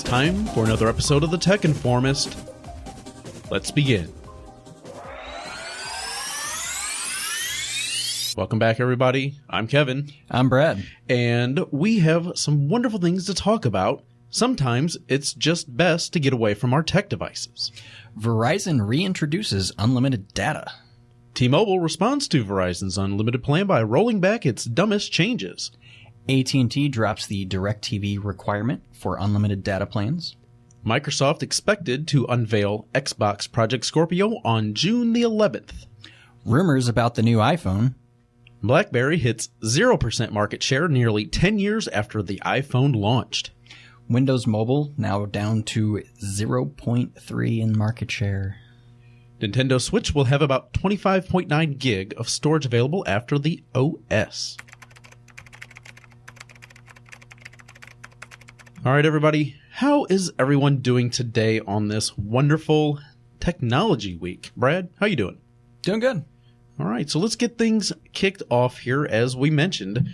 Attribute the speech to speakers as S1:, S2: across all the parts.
S1: time for another episode of the Tech Informist. Let's begin. Welcome back, everybody. I'm Kevin.
S2: I'm Brad.
S1: And we have some wonderful things to talk about. Sometimes it's just best to get away from our tech devices.
S2: Verizon reintroduces unlimited data.
S1: T-Mobile responds to Verizon's unlimited plan by rolling back its dumbest changes.
S2: AT&T drops the DirecTV requirement for unlimited data plans.
S1: Microsoft expected to unveil Xbox Project Scorpio on June the 11th.
S2: Rumors about the new iPhone.
S1: BlackBerry hits 0% market share nearly 10 years after the iPhone launched.
S2: Windows Mobile now down to 0.3 in market share.
S1: Nintendo Switch will have about 25.9 gig of storage available after the OS. All right, everybody. How is everyone doing today on this wonderful technology week? Brad, how you doing?
S2: Doing good.
S1: All right, so let's get things kicked off here. As we mentioned,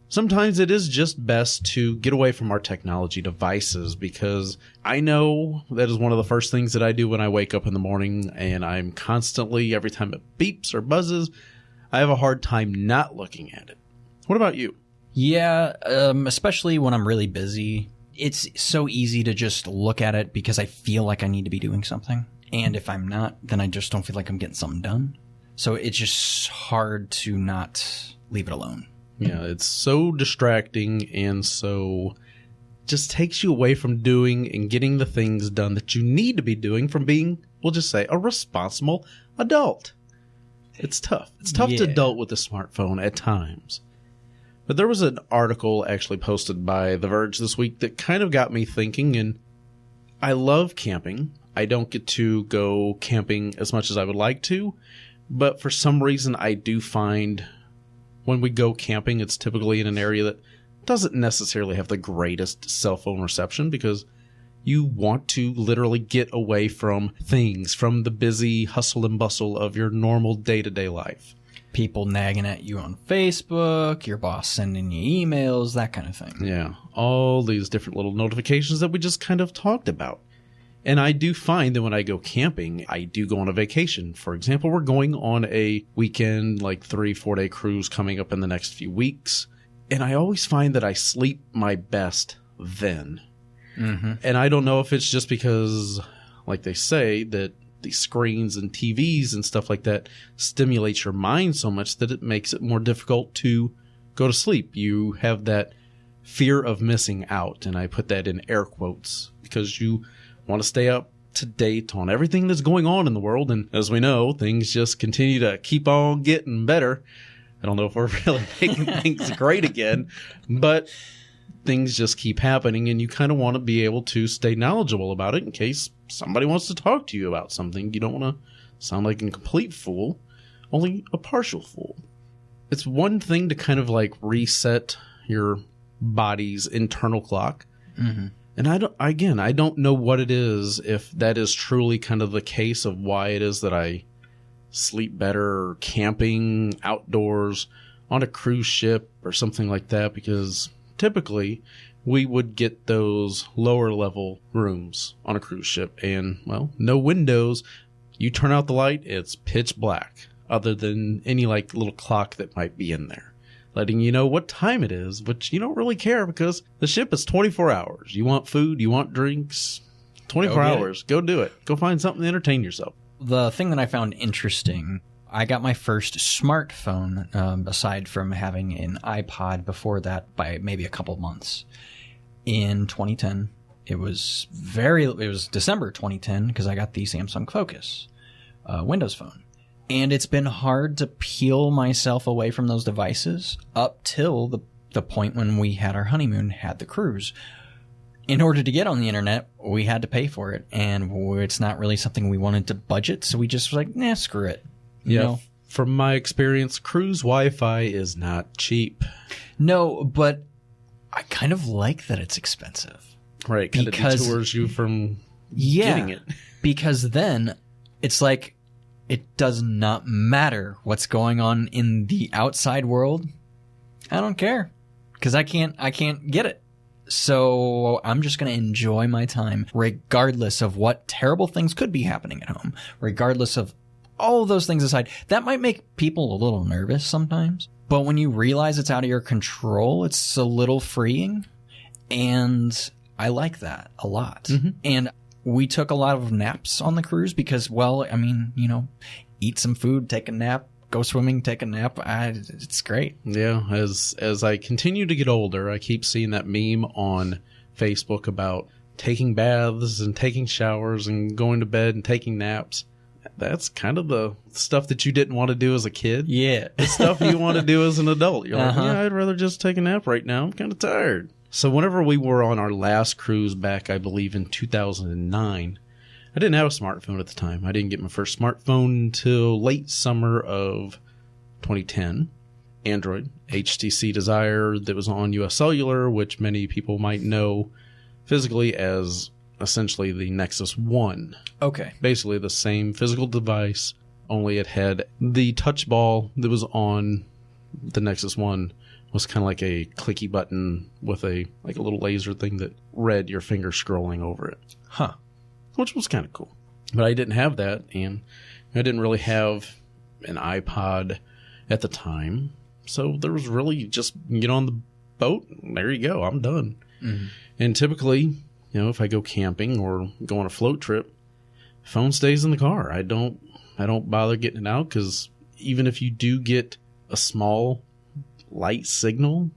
S1: sometimes it is just best to get away from our technology devices because I know that is one of the first things that I do when I wake up in the morning, and I'm constantly, every time it beeps or buzzes, I have a hard time not looking at it. What about you?
S2: Yeah, especially when I'm really busy. It's so easy to just look at it because I feel like I need to be doing something. And if I'm not, then I just don't feel like I'm getting something done. So it's just hard to not leave it alone.
S1: Yeah, it's so distracting and so just takes you away from doing and getting the things done that you need to be doing from being, we'll just say, a responsible adult. It's tough. It's tough to adult with a smartphone at times. But there was an article actually posted by The Verge this week that kind of got me thinking, and I love camping. I don't get to go camping as much as I would like to, but for some reason I do find when we go camping, it's typically in an area that doesn't necessarily have the greatest cell phone reception because you want to literally get away from things, from the busy hustle and bustle of your normal day-to-day life.
S2: People nagging at you on Facebook, your boss sending you emails, that kind of thing.
S1: Yeah, all these different little notifications that we just kind of talked about. And I do find that when I go camping, I do go on a vacation. For example, we're going on a weekend, like 3-4 day cruise coming up in the next few weeks. And I always find that I sleep my best then. Mm-hmm. And I don't know if it's just because, like they say, that the screens and TVs and stuff like that stimulate your mind so much that it makes it more difficult to go to sleep. You have that fear of missing out. And I put that in air quotes because you want to stay up to date on everything that's going on in the world. And as we know, things just continue to keep on getting better. I don't know if we're really making things great again, but things just keep happening and you kind of want to be able to stay knowledgeable about it in case somebody wants to talk to you about something. You don't want to sound like a complete fool, only a partial fool. It's one thing to kind of like reset your body's internal clock. Mm-hmm. And I don't know what it is, if that is truly kind of the case of why it is that I sleep better camping outdoors on a cruise ship or something like that, because typically we would get those lower level rooms on a cruise ship and, well, no windows. You turn out the light, it's pitch black, other than any like little clock that might be in there, letting you know what time it is, which you don't really care because the ship is 24 hours. You want food, you want drinks, 24 hours. Go do it. Go find something to entertain yourself.
S2: The thing that I found interesting, I got my first smartphone, aside from having an iPod before that, by maybe a couple months, in 2010. It was December 2010 because I got the Samsung Focus Windows phone. And it's been hard to peel myself away from those devices up till the point when we had our honeymoon, had the cruise. In order to get on the internet, we had to pay for it. And it's not really something we wanted to budget. So we just was like, nah, screw it. You know?
S1: From my experience, cruise Wi-Fi is not cheap.
S2: No, but I kind of like that it's expensive.
S1: Right, kind of detours you from getting it.
S2: Because then it's like, it does not matter what's going on in the outside world. I don't care because I can't get it. So I'm just going to enjoy my time regardless of what terrible things could be happening at home, regardless of all of those things aside. That might make people a little nervous sometimes, but when you realize it's out of your control, it's a little freeing. And I like that a lot. Mm-hmm. And we took a lot of naps on the cruise because, well, I mean, you know, eat some food, take a nap, go swimming, take a nap. It's great.
S1: Yeah. As I continue to get older, I keep seeing that meme on Facebook about taking baths and taking showers and going to bed and taking naps. That's kind of the stuff that you didn't want to do as a kid.
S2: Yeah.
S1: It's stuff you want to do as an adult. You're like, yeah, I'd rather just take a nap right now. I'm kind of tired. So whenever we were on our last cruise back, I believe in 2009, I didn't have a smartphone at the time. I didn't get my first smartphone until late summer of 2010. Android, HTC Desire, that was on US Cellular, which many people might know physically as essentially the Nexus 1.
S2: Okay.
S1: Basically the same physical device, only it had the touch ball that was on the Nexus 1 was kind of like a clicky button with a little laser thing that read your finger scrolling over it.
S2: Huh.
S1: Which was kind of cool. But I didn't have that, and I didn't really have an iPod at the time. So there was really just get on the boat, and there you go, I'm done. Mm-hmm. And typically, you know, if I go camping or go on a float trip, phone stays in the car. I don't bother getting it out, because even if you do get a small light signal,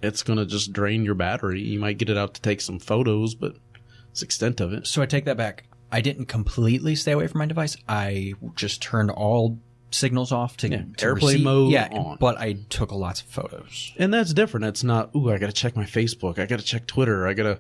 S1: it's going to just drain your battery. You might get it out to take some photos, but it's the extent of it.
S2: So I take that back. I didn't completely stay away from my device. I just turned all signals off to
S1: airplane mode on.
S2: But I took lots of photos.
S1: And that's different. It's not, I got to check my Facebook. I got to check Twitter. I got to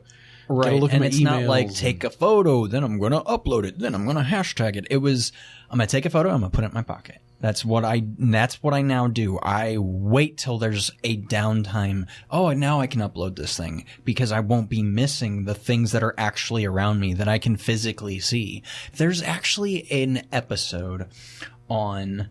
S1: look at my emails. And
S2: it's not like take a photo, then I'm going to upload it, then I'm going to hashtag it. It was, I'm going to take a photo, I'm going to put it in my pocket. That's what I now do. I wait till there's a downtime. Oh, now I can upload this thing, because I won't be missing the things that are actually around me that I can physically see. There's actually an episode on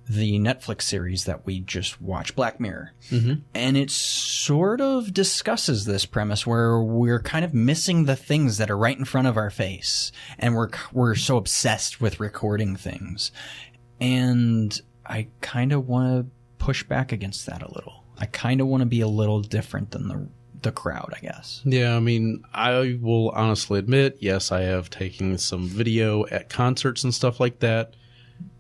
S2: the Netflix series that we just watched, Black Mirror. Mm-hmm. And it sort of discusses this premise where we're kind of missing the things that are right in front of our face. And we're so obsessed with recording things. And I kind of want to push back against that a little. I kind of want to be a little different than the crowd, I guess. Yeah,
S1: I mean, I will honestly admit, yes, I have taken some video at concerts and stuff like that.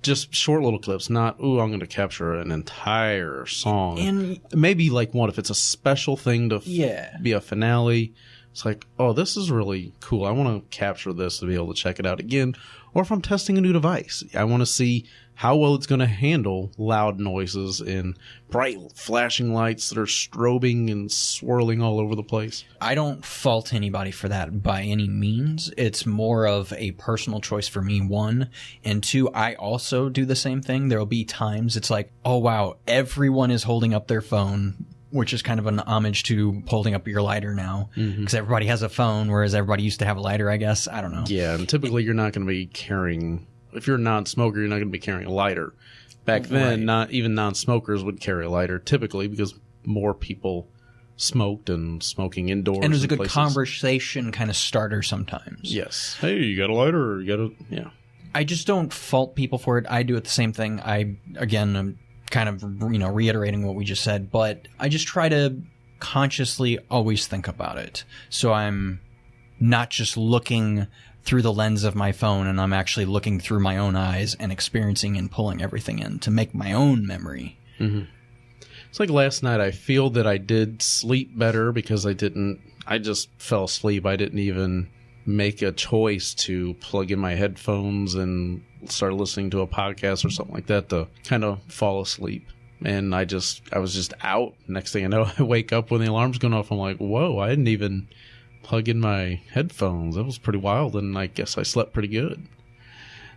S1: Just short little clips, not, I'm going to capture an entire song. And maybe like one, if it's a special thing to be a finale, it's like, this is really cool. I want to capture this to be able to check it out again. Or if I'm testing a new device, I want to see how well it's going to handle loud noises and bright flashing lights that are strobing and swirling all over the place.
S2: I don't fault anybody for that by any means. It's more of a personal choice for me, one. And two, I also do the same thing. There'll be times it's like, oh, wow, everyone is holding up their phone, which is kind of an homage to holding up your lighter now, because everybody has a phone, whereas everybody used to have a lighter, I guess. I don't know.
S1: Yeah, and typically you're not going to be carrying, if you're a non-smoker, you're not going to be carrying a lighter. Back then, not even non-smokers would carry a lighter, typically, because more people smoked and smoking indoors.
S2: And it was a good conversation kind of starter sometimes.
S1: Yes. Hey, you got a lighter? Or you got a, yeah.
S2: I just don't fault people for it. I do it the same thing. I'm kind of, reiterating what we just said, but I just try to consciously always think about it. So I'm not just looking through the lens of my phone, and I'm actually looking through my own eyes and experiencing and pulling everything in to make my own memory.
S1: Mm-hmm. It's like last night, I feel that I did sleep better because I just fell asleep. I didn't even make a choice to plug in my headphones and start listening to a podcast or something like that to kind of fall asleep. And I was just out. Next thing I know, I wake up when the alarm's going off. I'm like, whoa, I didn't even plug in my headphones. That was pretty wild. And I guess I slept pretty good.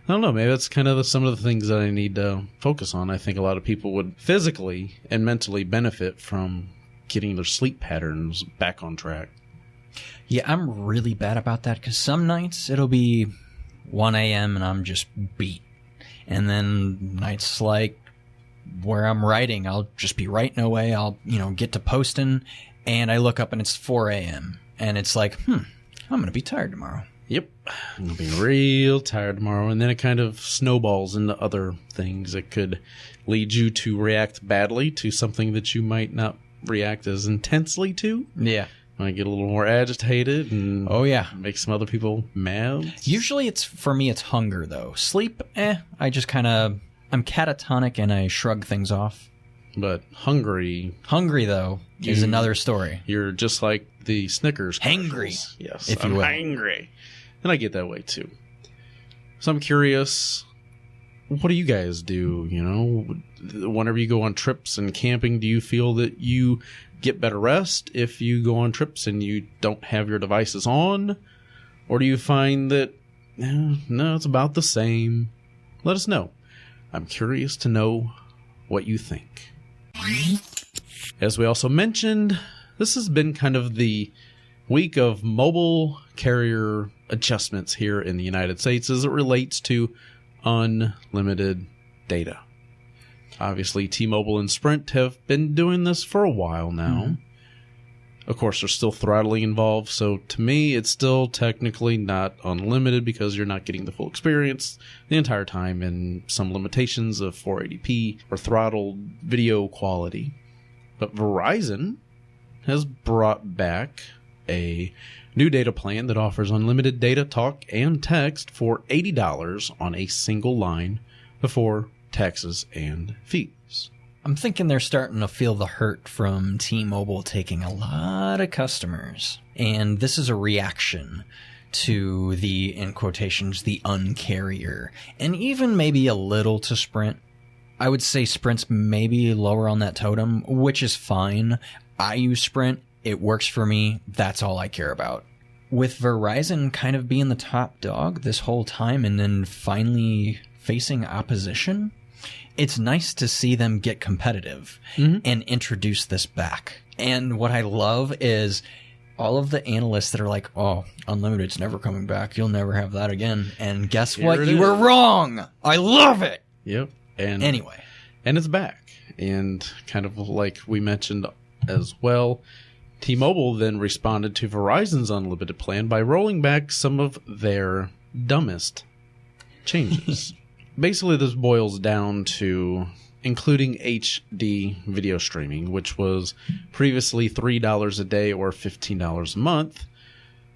S1: I don't know. Maybe that's kind of some of the things that I need to focus on. I think a lot of people would physically and mentally benefit from getting their sleep patterns back on track.
S2: Yeah, I'm really bad about that, because some nights it'll be 1 a.m. and I'm just beat. And then nights like where I'm writing, I'll just be writing away. I'll, get to posting and I look up and it's 4 a.m. and it's like, I'm going to be tired tomorrow.
S1: Yep. I'm going to be real tired tomorrow. And then it kind of snowballs into other things that could lead you to react badly to something that you might not react as intensely to.
S2: Yeah.
S1: Might get a little more agitated and make some other people mad.
S2: Usually for me, it's hunger, though. Sleep, I just kind of, I'm catatonic and I shrug things off.
S1: But hungry,
S2: though, is another story.
S1: You're just like the Snickers
S2: hangry.
S1: Commercials. Yes,
S2: if you will.
S1: Hangry. And I get that way, too. So I'm curious, what do you guys do, you know? Whenever you go on trips and camping, do you feel that you get better rest if you go on trips and you don't have your devices on? Or do you find that, no, it's about the same? Let us know. I'm curious to know what you think. As we also mentioned, this has been kind of the week of mobile carrier adjustments here in the United States as it relates to unlimited data. Obviously, T-Mobile and Sprint have been doing this for a while now. Mm-hmm. Of course, there's still throttling involved, so to me, it's still technically not unlimited because you're not getting the full experience the entire time, and some limitations of 480p or throttled video quality. But Verizon has brought back a new data plan that offers unlimited data, talk, and text for $80 on a single line before taxes and fees.
S2: I'm thinking they're starting to feel the hurt from T-Mobile taking a lot of customers. And this is a reaction to the, in quotations, the uncarrier. And even maybe a little to Sprint. I would say Sprint's maybe lower on that totem, which is fine. I use Sprint. It works for me. That's all I care about. With Verizon kind of being the top dog this whole time and then finally facing opposition, it's nice to see them get competitive and introduce this back. And what I love is all of the analysts that are like, oh, unlimited's never coming back. You'll never have that again. And guess what? You were wrong. I love it.
S1: Yep. And
S2: anyway.
S1: And it's back. And kind of like we mentioned as well, T-Mobile then responded to Verizon's unlimited plan by rolling back some of their dumbest changes. Basically, this boils down to including HD video streaming, which was previously $3 a day or $15 a month,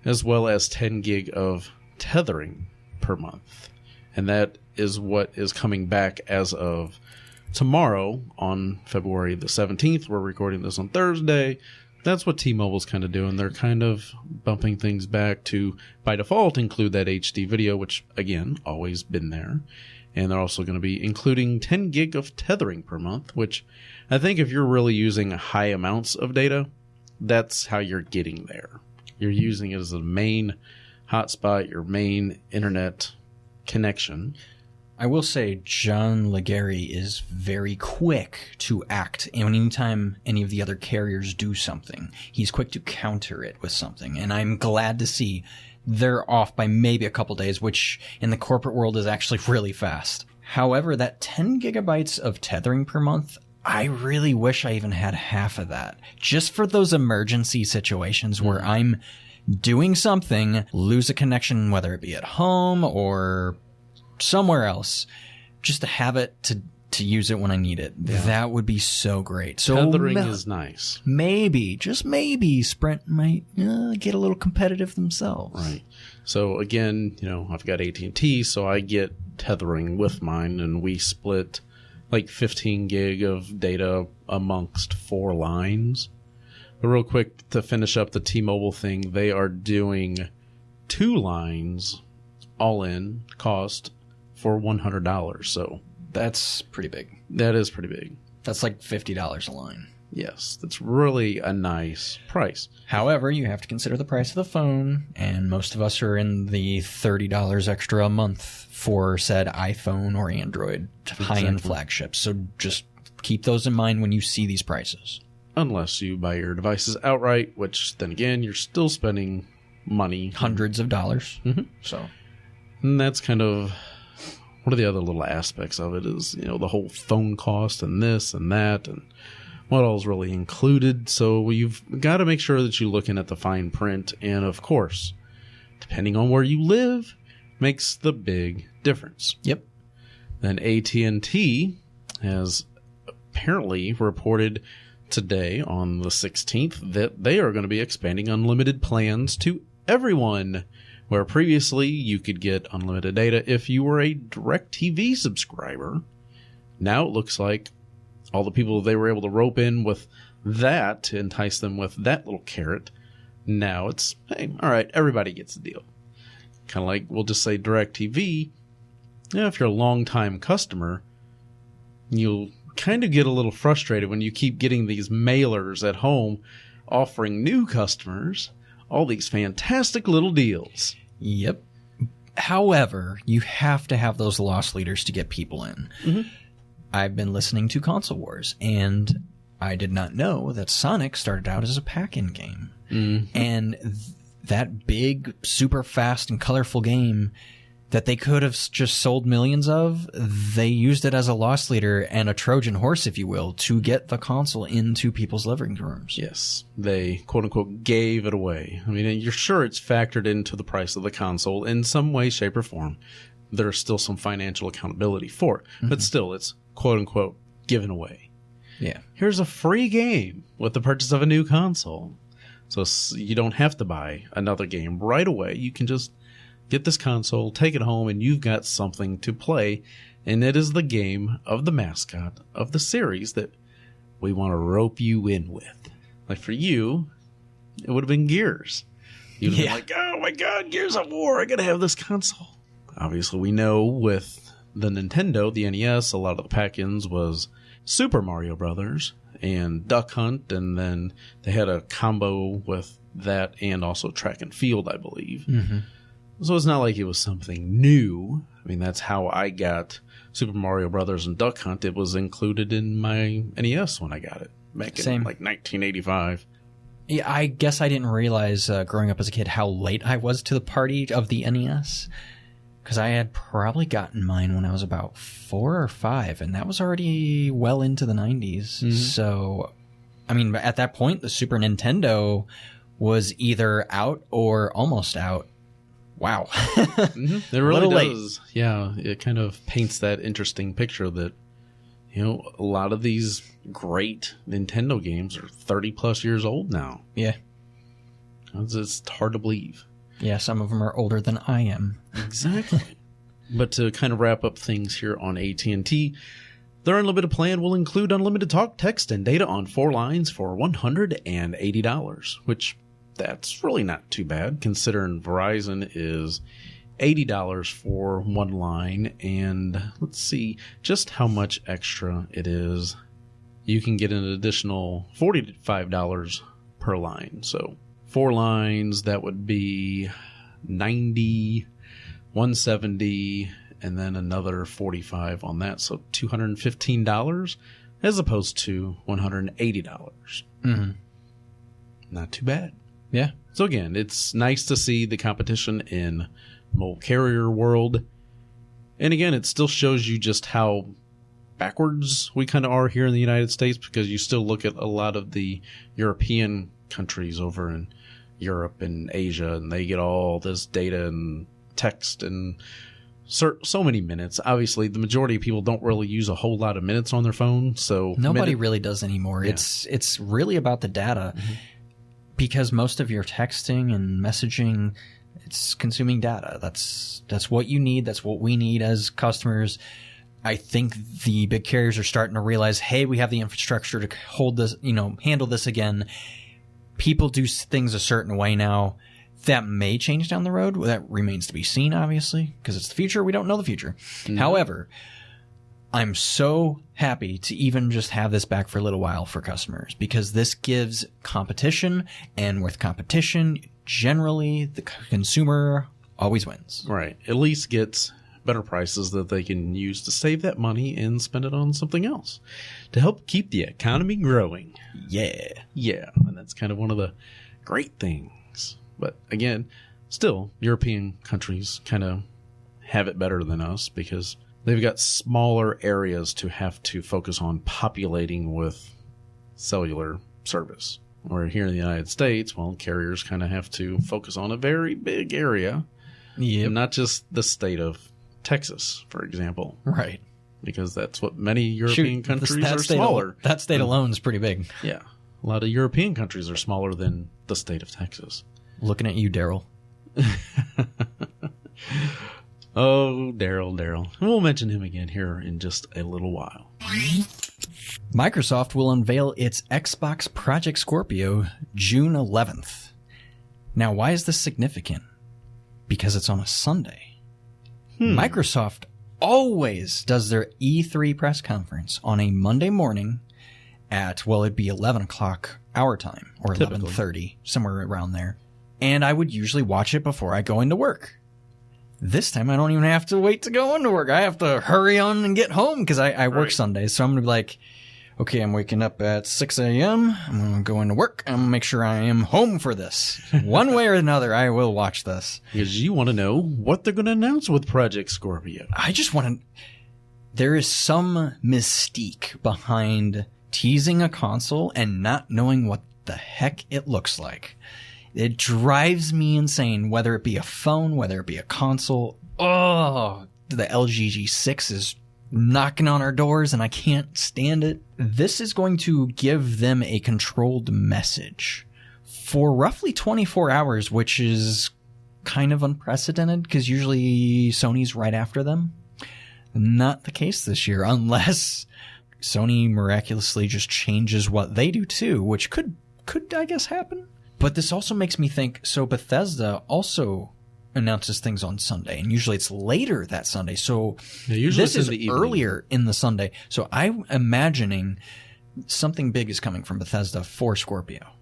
S1: as well as 10 gig of tethering per month. And that is what is coming back as of tomorrow on February the 17th. We're recording this on Thursday. That's what T-Mobile's kind of doing. They're kind of bumping things back to, by default, include that HD video, which, again, always been there. And they're also going to be including 10 gig of tethering per month, which I think if you're really using high amounts of data, that's how you're getting there. You're using it as a main hotspot, your main internet connection.
S2: I will say John Legary is very quick to act. And anytime any of the other carriers do something, he's quick to counter it with something. And I'm glad to see they're off by maybe a couple days, which in the corporate world is actually really fast. However, that 10 gigabytes of tethering per month, I really wish I even had half of that. Just for those emergency situations where I'm doing something, lose a connection, whether it be at home or somewhere else, just to have it to use it when I need it. Yeah. That would be so great. So
S1: tethering is nice.
S2: Maybe, just maybe, Sprint might get a little competitive themselves.
S1: Right. So again, I've got AT&T, so I get tethering with mine, and we split like 15 gig of data amongst 4 lines. But real quick, to finish up the T-Mobile thing, they are doing 2 lines all in cost for $100. So
S2: that's pretty big.
S1: That is pretty big.
S2: That's like $50 a line.
S1: Yes, that's really a nice price.
S2: However, you have to consider the price of the phone, and most of us are in the $30 extra a month for said iPhone or Android high-end flagships. So just keep those in mind when you see these prices.
S1: Unless you buy your devices outright, which then again, you're still spending money.
S2: Hundreds of dollars.
S1: Mm-hmm.
S2: So,
S1: and that's kind of one of the other little aspects of it is, the whole phone cost and this and that and what all's really included. So you've got to make sure that you're looking at the fine print. And of course, depending on where you live, makes the big difference.
S2: Yep.
S1: Then AT&T has apparently reported today on the 16th that they are going to be expanding unlimited plans to everyone, where previously you could get unlimited data if you were a DirecTV subscriber. Now it looks like all the people they were able to rope in with that to entice them with that little carrot, now it's, hey, all right, everybody gets a deal. Kind of like, we'll just say DirecTV, if you're a long-time customer, you'll kind of get a little frustrated when you keep getting these mailers at home offering new customers all these fantastic little deals.
S2: Yep. However, you have to have those loss leaders to get people in. Mm-hmm. I've been listening to Console Wars, and I did not know that Sonic started out as a pack-in game. Mm-hmm. And that big, super fast and colorful game that they could have just sold millions of, they used it as a loss leader and a Trojan horse, if you will, to get the console into people's living rooms.
S1: Yes, they quote-unquote gave it away. I mean, you're sure it's factored into the price of the console in some way, shape, or form. There's still some financial accountability for it, but still, it's quote-unquote given away.
S2: Yeah.
S1: Here's a free game with the purchase of a new console. So you don't have to buy another game right away. You can just get this console, take it home, and you've got something to play. And it is the game of the mascot of the series that we want to rope you in with. Like for you, it would have been Gears. You'd have been like, oh my God, Gears of War, I got to have this console. Obviously, we know with the Nintendo, the NES, a lot of the pack-ins was Super Mario Brothers and Duck Hunt, and then they had a combo with that and also Track and Field, I believe. Mm-hmm. So it's not like it was something new. I mean, that's how I got Super Mario Brothers and Duck Hunt. It was included in my NES when I got it back in like 1985.
S2: Yeah, I guess I didn't realize growing up as a kid how late I was to the party of the NES. Because I had probably gotten mine when I was about 4 or 5, and that was already well into the 90s. Mm-hmm. So, I mean, at that point, the Super Nintendo was either out or almost out. Wow.
S1: Mm-hmm. It really does. Late. Yeah, it kind of paints that interesting picture that, you know, a lot of these great Nintendo games are 30 plus years old now.
S2: Yeah.
S1: It's hard to believe.
S2: Yeah, some of them are older than I am.
S1: Exactly. But to kind of wrap up things here on AT&T, their unlimited plan will include unlimited talk, text, and data on 4 lines for $180, which that's really not too bad, considering Verizon is $80 for 1 line. And let's see just how much extra it is. You can get an additional $45 per line. So 4 lines, that would be $90, $170, and then another $45 on that. So $215 as opposed to $180.
S2: Mm-hmm.
S1: Not too bad.
S2: Yeah.
S1: So again, it's nice to see the competition in mobile carrier world. And again, it still shows you just how backwards we kind of are here in the United States, because you still look at a lot of the European countries over in Europe and Asia, and they get all this data and text and so many minutes. Obviously, the majority of people don't really use a whole lot of minutes on their phone, so
S2: nobody really does anymore. Yeah. It's really about the data, because most of your texting and messaging, it's consuming data. That's what you need. That's what we need as customers. I think the big carriers are starting to realize, hey, we have the infrastructure to hold this, handle this again. People do things a certain way now. That may change down the road. That remains to be seen, obviously, because it's the future. We don't know the future. Mm-hmm. However, I'm so happy to even just have this back for a little while for customers, because this gives competition, and with competition, generally the consumer always wins.
S1: Right. At least gets better prices that they can use to save that money and spend it on something else to help keep the economy growing.
S2: Yeah.
S1: Yeah. And that's kind of one of the great things. But again, still, European countries kind of have it better than us, because they've got smaller areas to have to focus on populating with cellular service. Where here in the United States, well, carriers kind of have to focus on a very big area.
S2: Yep.
S1: And not just the state of Texas, for example.
S2: Right.
S1: Because that's what many European countries are smaller.
S2: That state alone is pretty big.
S1: Yeah. A lot of European countries are smaller than the state of Texas.
S2: Looking at you, Daryl.
S1: Oh, Daryl. We'll mention him again here in just a little while.
S2: Microsoft will unveil its Xbox Project Scorpio June 11th. Now, why is this significant? Because it's on a Sunday. Microsoft always does their E3 press conference on a Monday morning at, well, it'd be 11 o'clock our time, or 11:30, somewhere around there. And I would usually watch it before I go into work. This time I don't even have to wait to go into work. I have to hurry on and get home because I work Sundays. So I'm going to be like, okay, I'm waking up at 6 a.m. I'm going to go into work. I'm going to make sure I am home for this. One way or another, I will watch this.
S1: Because you want to know what they're going to announce with Project Scorpio.
S2: I just want to... There is some mystique behind teasing a console and not knowing what the heck it looks like. It drives me insane, whether it be a phone, whether it be a console. Oh, the LG G6 is knocking on our doors and I can't stand it. This is going to give them a controlled message for roughly 24 hours, which is kind of unprecedented because usually Sony's right after them. Not the case this year, unless Sony miraculously just changes what they do too, which could I guess happen. But this also makes me think, so Bethesda also announces things on Sunday, and usually it's later that Sunday. So this is earlier in the Sunday. So I'm imagining something big is coming from Bethesda for Scorpio.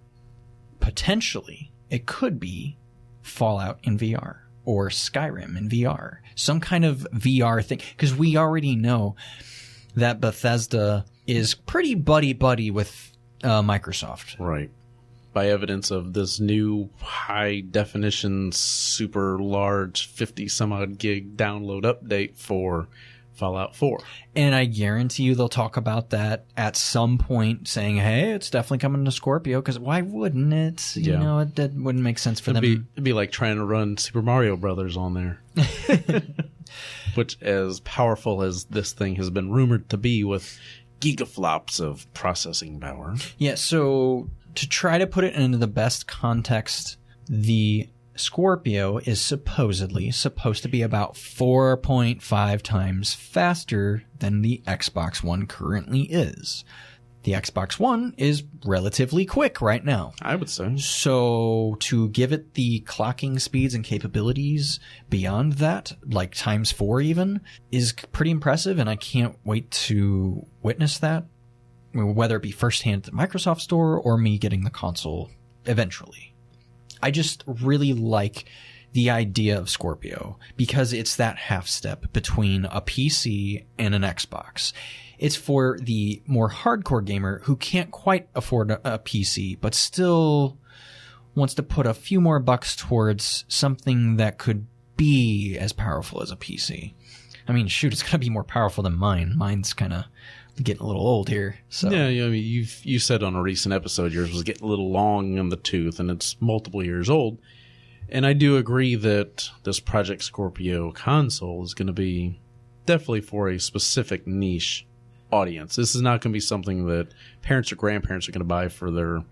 S2: Potentially, it could be Fallout in VR or Skyrim in VR. Some kind of VR thing, because we already know that Bethesda is pretty buddy-buddy with Microsoft.
S1: Right. By evidence of this new high-definition, super large 50-some-odd gig download update for Fallout 4.
S2: And I guarantee you they'll talk about that at some point, saying, hey, it's definitely coming to Scorpio, because why wouldn't it? You know, it wouldn't make sense for them.
S1: It'd be like trying to run Super Mario Brothers on there. Which, as powerful as this thing has been rumored to be with gigaflops of processing power.
S2: Yeah, so to try to put it into the best context, the Scorpio is supposedly supposed to be about 4.5 times faster than the Xbox One currently is. The Xbox One is relatively quick right now.
S1: I would say.
S2: So to give it the clocking speeds and capabilities beyond that, like times 4 even, is pretty impressive, and I can't wait to witness that, whether it be firsthand at the Microsoft Store or me getting the console eventually. I just really like the idea of Scorpio because it's that half step between a PC and an Xbox. It's for the more hardcore gamer who can't quite afford a PC, but still wants to put a few more bucks towards something that could be as powerful as a PC. I mean, shoot, it's going to be more powerful than mine. Mine's kind of getting a little old here. So.
S1: Yeah, I mean, you said on a recent episode yours was getting a little long in the tooth, and it's multiple years old. And I do agree that this Project Scorpio console is going to be definitely for a specific niche audience. This is not going to be something that parents or grandparents are going to buy for their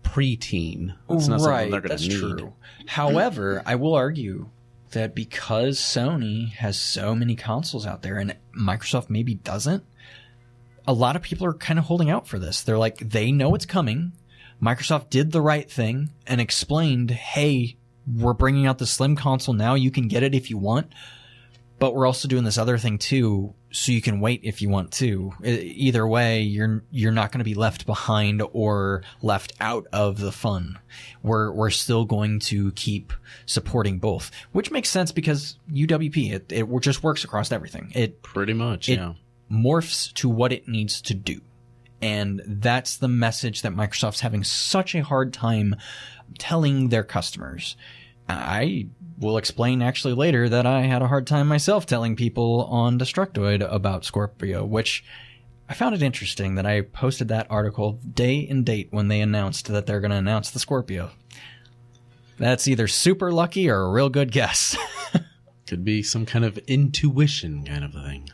S1: preteen. It's not something they're going to need. True.
S2: However, I will argue that because Sony has so many consoles out there and Microsoft maybe doesn't, a lot of people are kind of holding out for this. They're like, they know it's coming. Microsoft did the right thing and explained, hey, we're bringing out the Slim console now. You can get it if you want, but we're also doing this other thing too, so you can wait if you want to. Either way, you're not going to be left behind or left out of the fun. We're still going to keep supporting both, which makes sense because UWP, it just works across everything. It
S1: pretty much, yeah.
S2: Morphs to what it needs to do. And that's the message that Microsoft's having such a hard time telling their customers. I will explain actually later that I had a hard time myself telling people on Destructoid about Scorpio, which I found it interesting that I posted that article day and date when they announced that they're going to announce the Scorpio. That's either super lucky or a real good guess.
S1: Could be some kind of intuition kind of thing.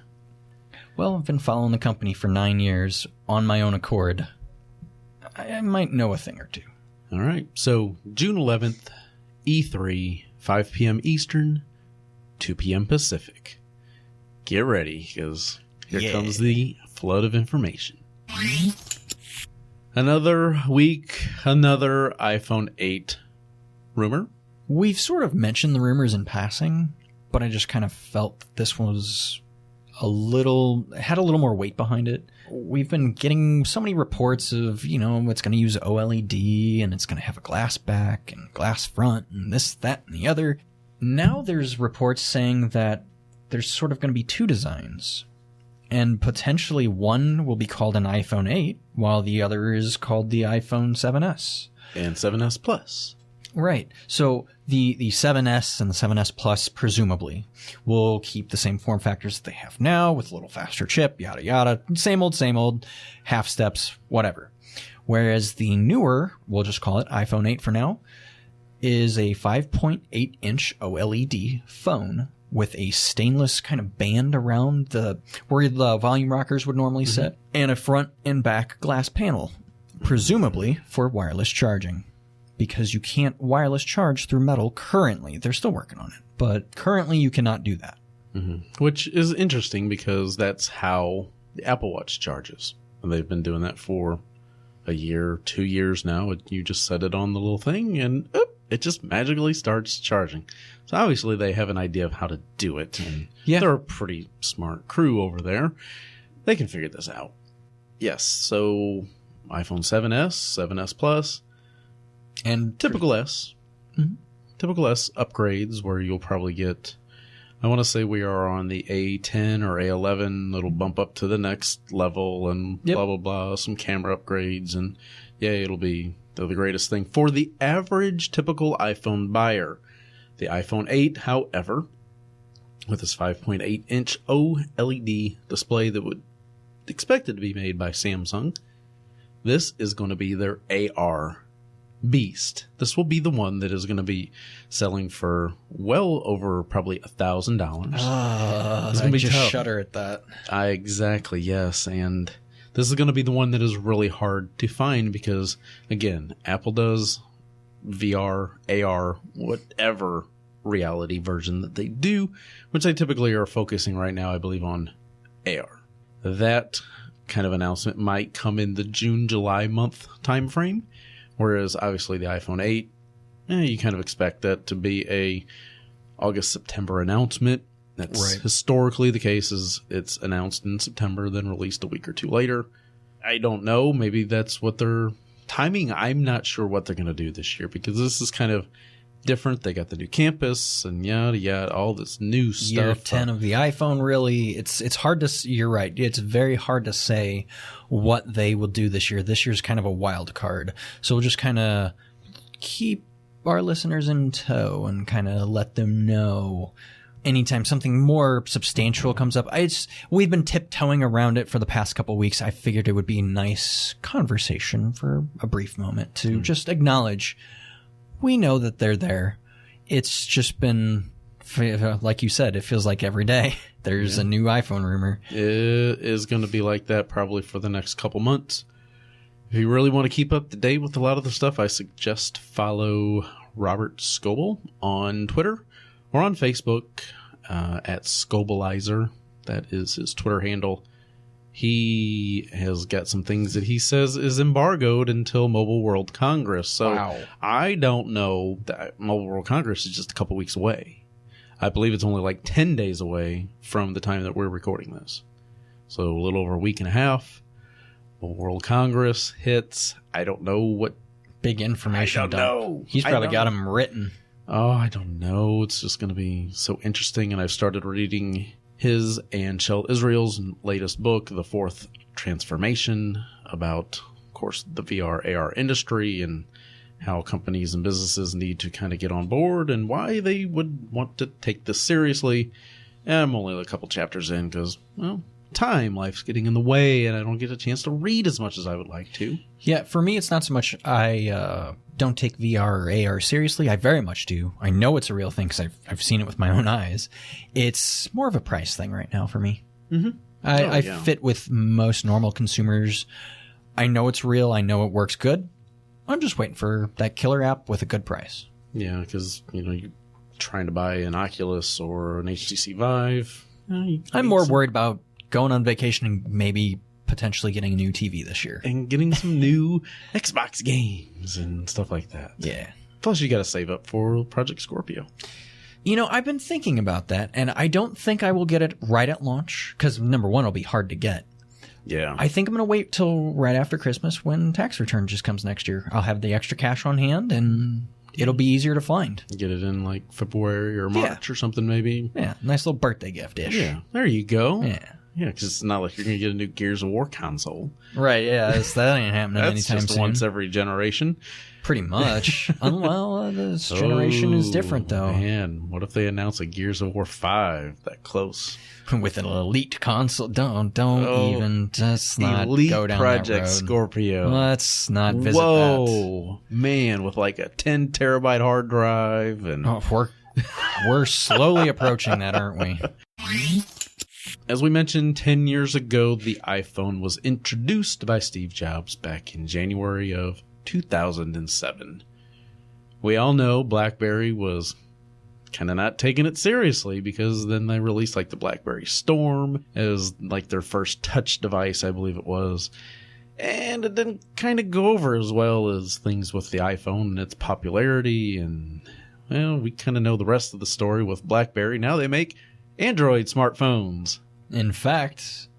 S2: Well, I've been following the company for 9 years on my own accord. I might know a thing or two.
S1: All right. So June 11th, E3, 5 p.m. Eastern, 2 p.m. Pacific. Get ready, because here comes the flood of information. Another week, another iPhone 8 rumor.
S2: We've sort of mentioned the rumors in passing, but I just kind of felt this was had a little more weight behind it. We've been getting so many reports of, it's going to use OLED and it's going to have a glass back and glass front and this, that, and the other. Now there's reports saying that there's sort of going to be two designs, and potentially one will be called an iPhone 8 while the other is called the iPhone 7S.
S1: And 7S Plus.
S2: Right. So the 7S and the 7S Plus presumably will keep the same form factors that they have now with a little faster chip, yada, yada. Same old, half steps, whatever. Whereas the newer, we'll just call it iPhone 8 for now, is a 5.8-inch OLED phone with a stainless kind of band around where the volume rockers would normally sit, and a front and back glass panel, presumably for wireless charging. Because you can't wireless charge through metal currently. They're still working on it. But currently you cannot do that.
S1: Mm-hmm. Which is interesting because that's how the Apple Watch charges. And they've been doing that for a year, 2 years now. You just set it on the little thing and it just magically starts charging. So obviously they have an idea of how to do it. And they're a pretty smart crew over there. They can figure this out. Yes, so iPhone 7S, 7S Plus, and typical S. Mm-hmm. Typical S upgrades where you'll probably get, I want to say we are on the A10 or A11. It'll bump up to the next level and blah, blah, blah. Some camera upgrades. And it'll be the greatest thing for the average typical iPhone buyer. The iPhone 8, however, with its 5.8-inch OLED display that would expected to be made by Samsung, this is going to be their AR beast. This will be the one that is going to be selling for well over probably $1,000.
S2: It's going to be just tough. Shudder at that.
S1: Exactly, yes. And this is going to be the one that is really hard to find because, again, Apple does VR, AR, whatever reality version that they do, which they typically are focusing right now, I believe, on AR. That kind of announcement might come in the June-July month time frame. Whereas, obviously, the iPhone 8, you kind of expect that to be a August-September announcement. That's historically the case. Is it's announced in September, then released a week or two later. I don't know. Maybe that's what they're timing. I'm not sure what they're going to do this year because this is kind of different. They got the new campus and yada, yada, all this new stuff.
S2: Year 10 of the iPhone, really. It's hard to... You're right. It's very hard to say what they will do this year. This year's kind of a wild card. So we'll just kind of keep our listeners in tow and kind of let them know anytime something more substantial comes up. We've been tiptoeing around it for the past couple of weeks. I figured it would be a nice conversation for a brief moment to just acknowledge we know that they're there. It's just been, like you said, it feels like every day there's a new iPhone rumor.
S1: It is going to be like that probably for the next couple months. If you really want to keep up to date with a lot of the stuff, I suggest follow Robert Scoble on Twitter or on Facebook at Scobleizer. That is his Twitter handle. He has got some things that he says is embargoed until Mobile World Congress. So I don't know. That Mobile World Congress is just a couple weeks away. I believe it's only like 10 days away from the time that we're recording this. So a little over a week and a half. Mobile World Congress hits. I don't know what
S2: big information.
S1: I don't know.
S2: He's probably got them written.
S1: Oh, I don't know. It's just going to be so interesting. And I've started reading his and Shel Israel's latest book, The Fourth Transformation, about, of course, the VR AR industry and how companies and businesses need to kind of get on board and why they would want to take this seriously. And I'm only a couple chapters in because, well, life's getting in the way, and I don't get a chance to read as much as I would like to.
S2: Yeah, for me, it's not so much I don't take VR or AR seriously. I very much do. I know it's a real thing because I've seen it with my own eyes. It's more of a price thing right now for me.
S1: Mm-hmm.
S2: I fit with most normal consumers. I know it's real. I know it works good. I'm just waiting for that killer app with a good price.
S1: Yeah, because, you're trying to buy an Oculus or an HTC Vive.
S2: I'm more worried about going on vacation and maybe potentially getting a new TV this year.
S1: And getting some new Xbox games and stuff like that.
S2: Yeah.
S1: Plus, you got to save up for Project Scorpio.
S2: I've been thinking about that, and I don't think I will get it right at launch, because, number one, it'll be hard to get.
S1: Yeah.
S2: I think I'm going to wait till right after Christmas when tax return just comes next year. I'll have the extra cash on hand, and it'll be easier to find.
S1: Get it in, like, February or March or something, maybe.
S2: Yeah, nice little birthday gift-ish.
S1: Yeah, there you go.
S2: Yeah.
S1: Yeah, because it's not like you're going to get a new Gears of War console.
S2: Right, yeah, that ain't happening anytime soon.
S1: That's just once every generation.
S2: Pretty much. Well, this generation is different, though.
S1: Man, what if they announce a Gears of War 5 that close?
S2: With an elite console. Don't even. Just not
S1: elite
S2: go down
S1: Project
S2: that road.
S1: Scorpio.
S2: Let's not visit that.
S1: Whoa, man, with like a 10 terabyte hard drive. And
S2: we're slowly approaching that, aren't we?
S1: As we mentioned, 10 years ago, the iPhone was introduced by Steve Jobs back in January of 2007. We all know BlackBerry was kind of not taking it seriously, because then they released like the BlackBerry Storm as like their first touch device, I believe it was. And it didn't kind of go over as well as things with the iPhone and its popularity. And, well, we kind of know the rest of the story with BlackBerry. Now they make Android smartphones.
S2: In fact,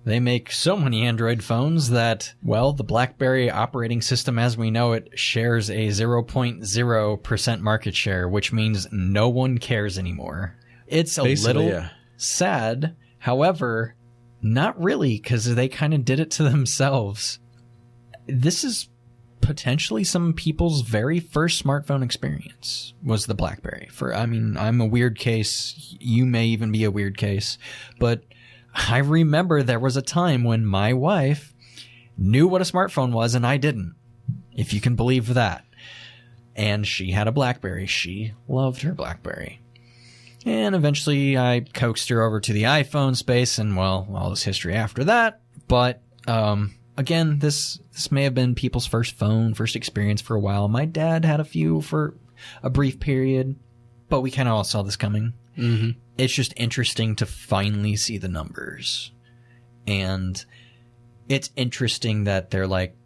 S2: they make so many Android phones that, well, the BlackBerry operating system as we know it shares a 0.0% market share, which means no one cares anymore. It's a little sad. However, not really, because they kind of did it to themselves. This is potentially some people's very first smartphone experience was the BlackBerry. I'm a weird case. You may even be a weird case. But I remember there was a time when my wife knew what a smartphone was and I didn't, if you can believe that. And she had a BlackBerry. She loved her BlackBerry. And eventually I coaxed her over to the iPhone space, and, well, all this history after that. But, again, this may have been people's first experience for a while. My dad had a few for a brief period, but we kind of all saw this coming.
S1: Mm-hmm.
S2: It's just interesting to finally see the numbers. And it's interesting that they're like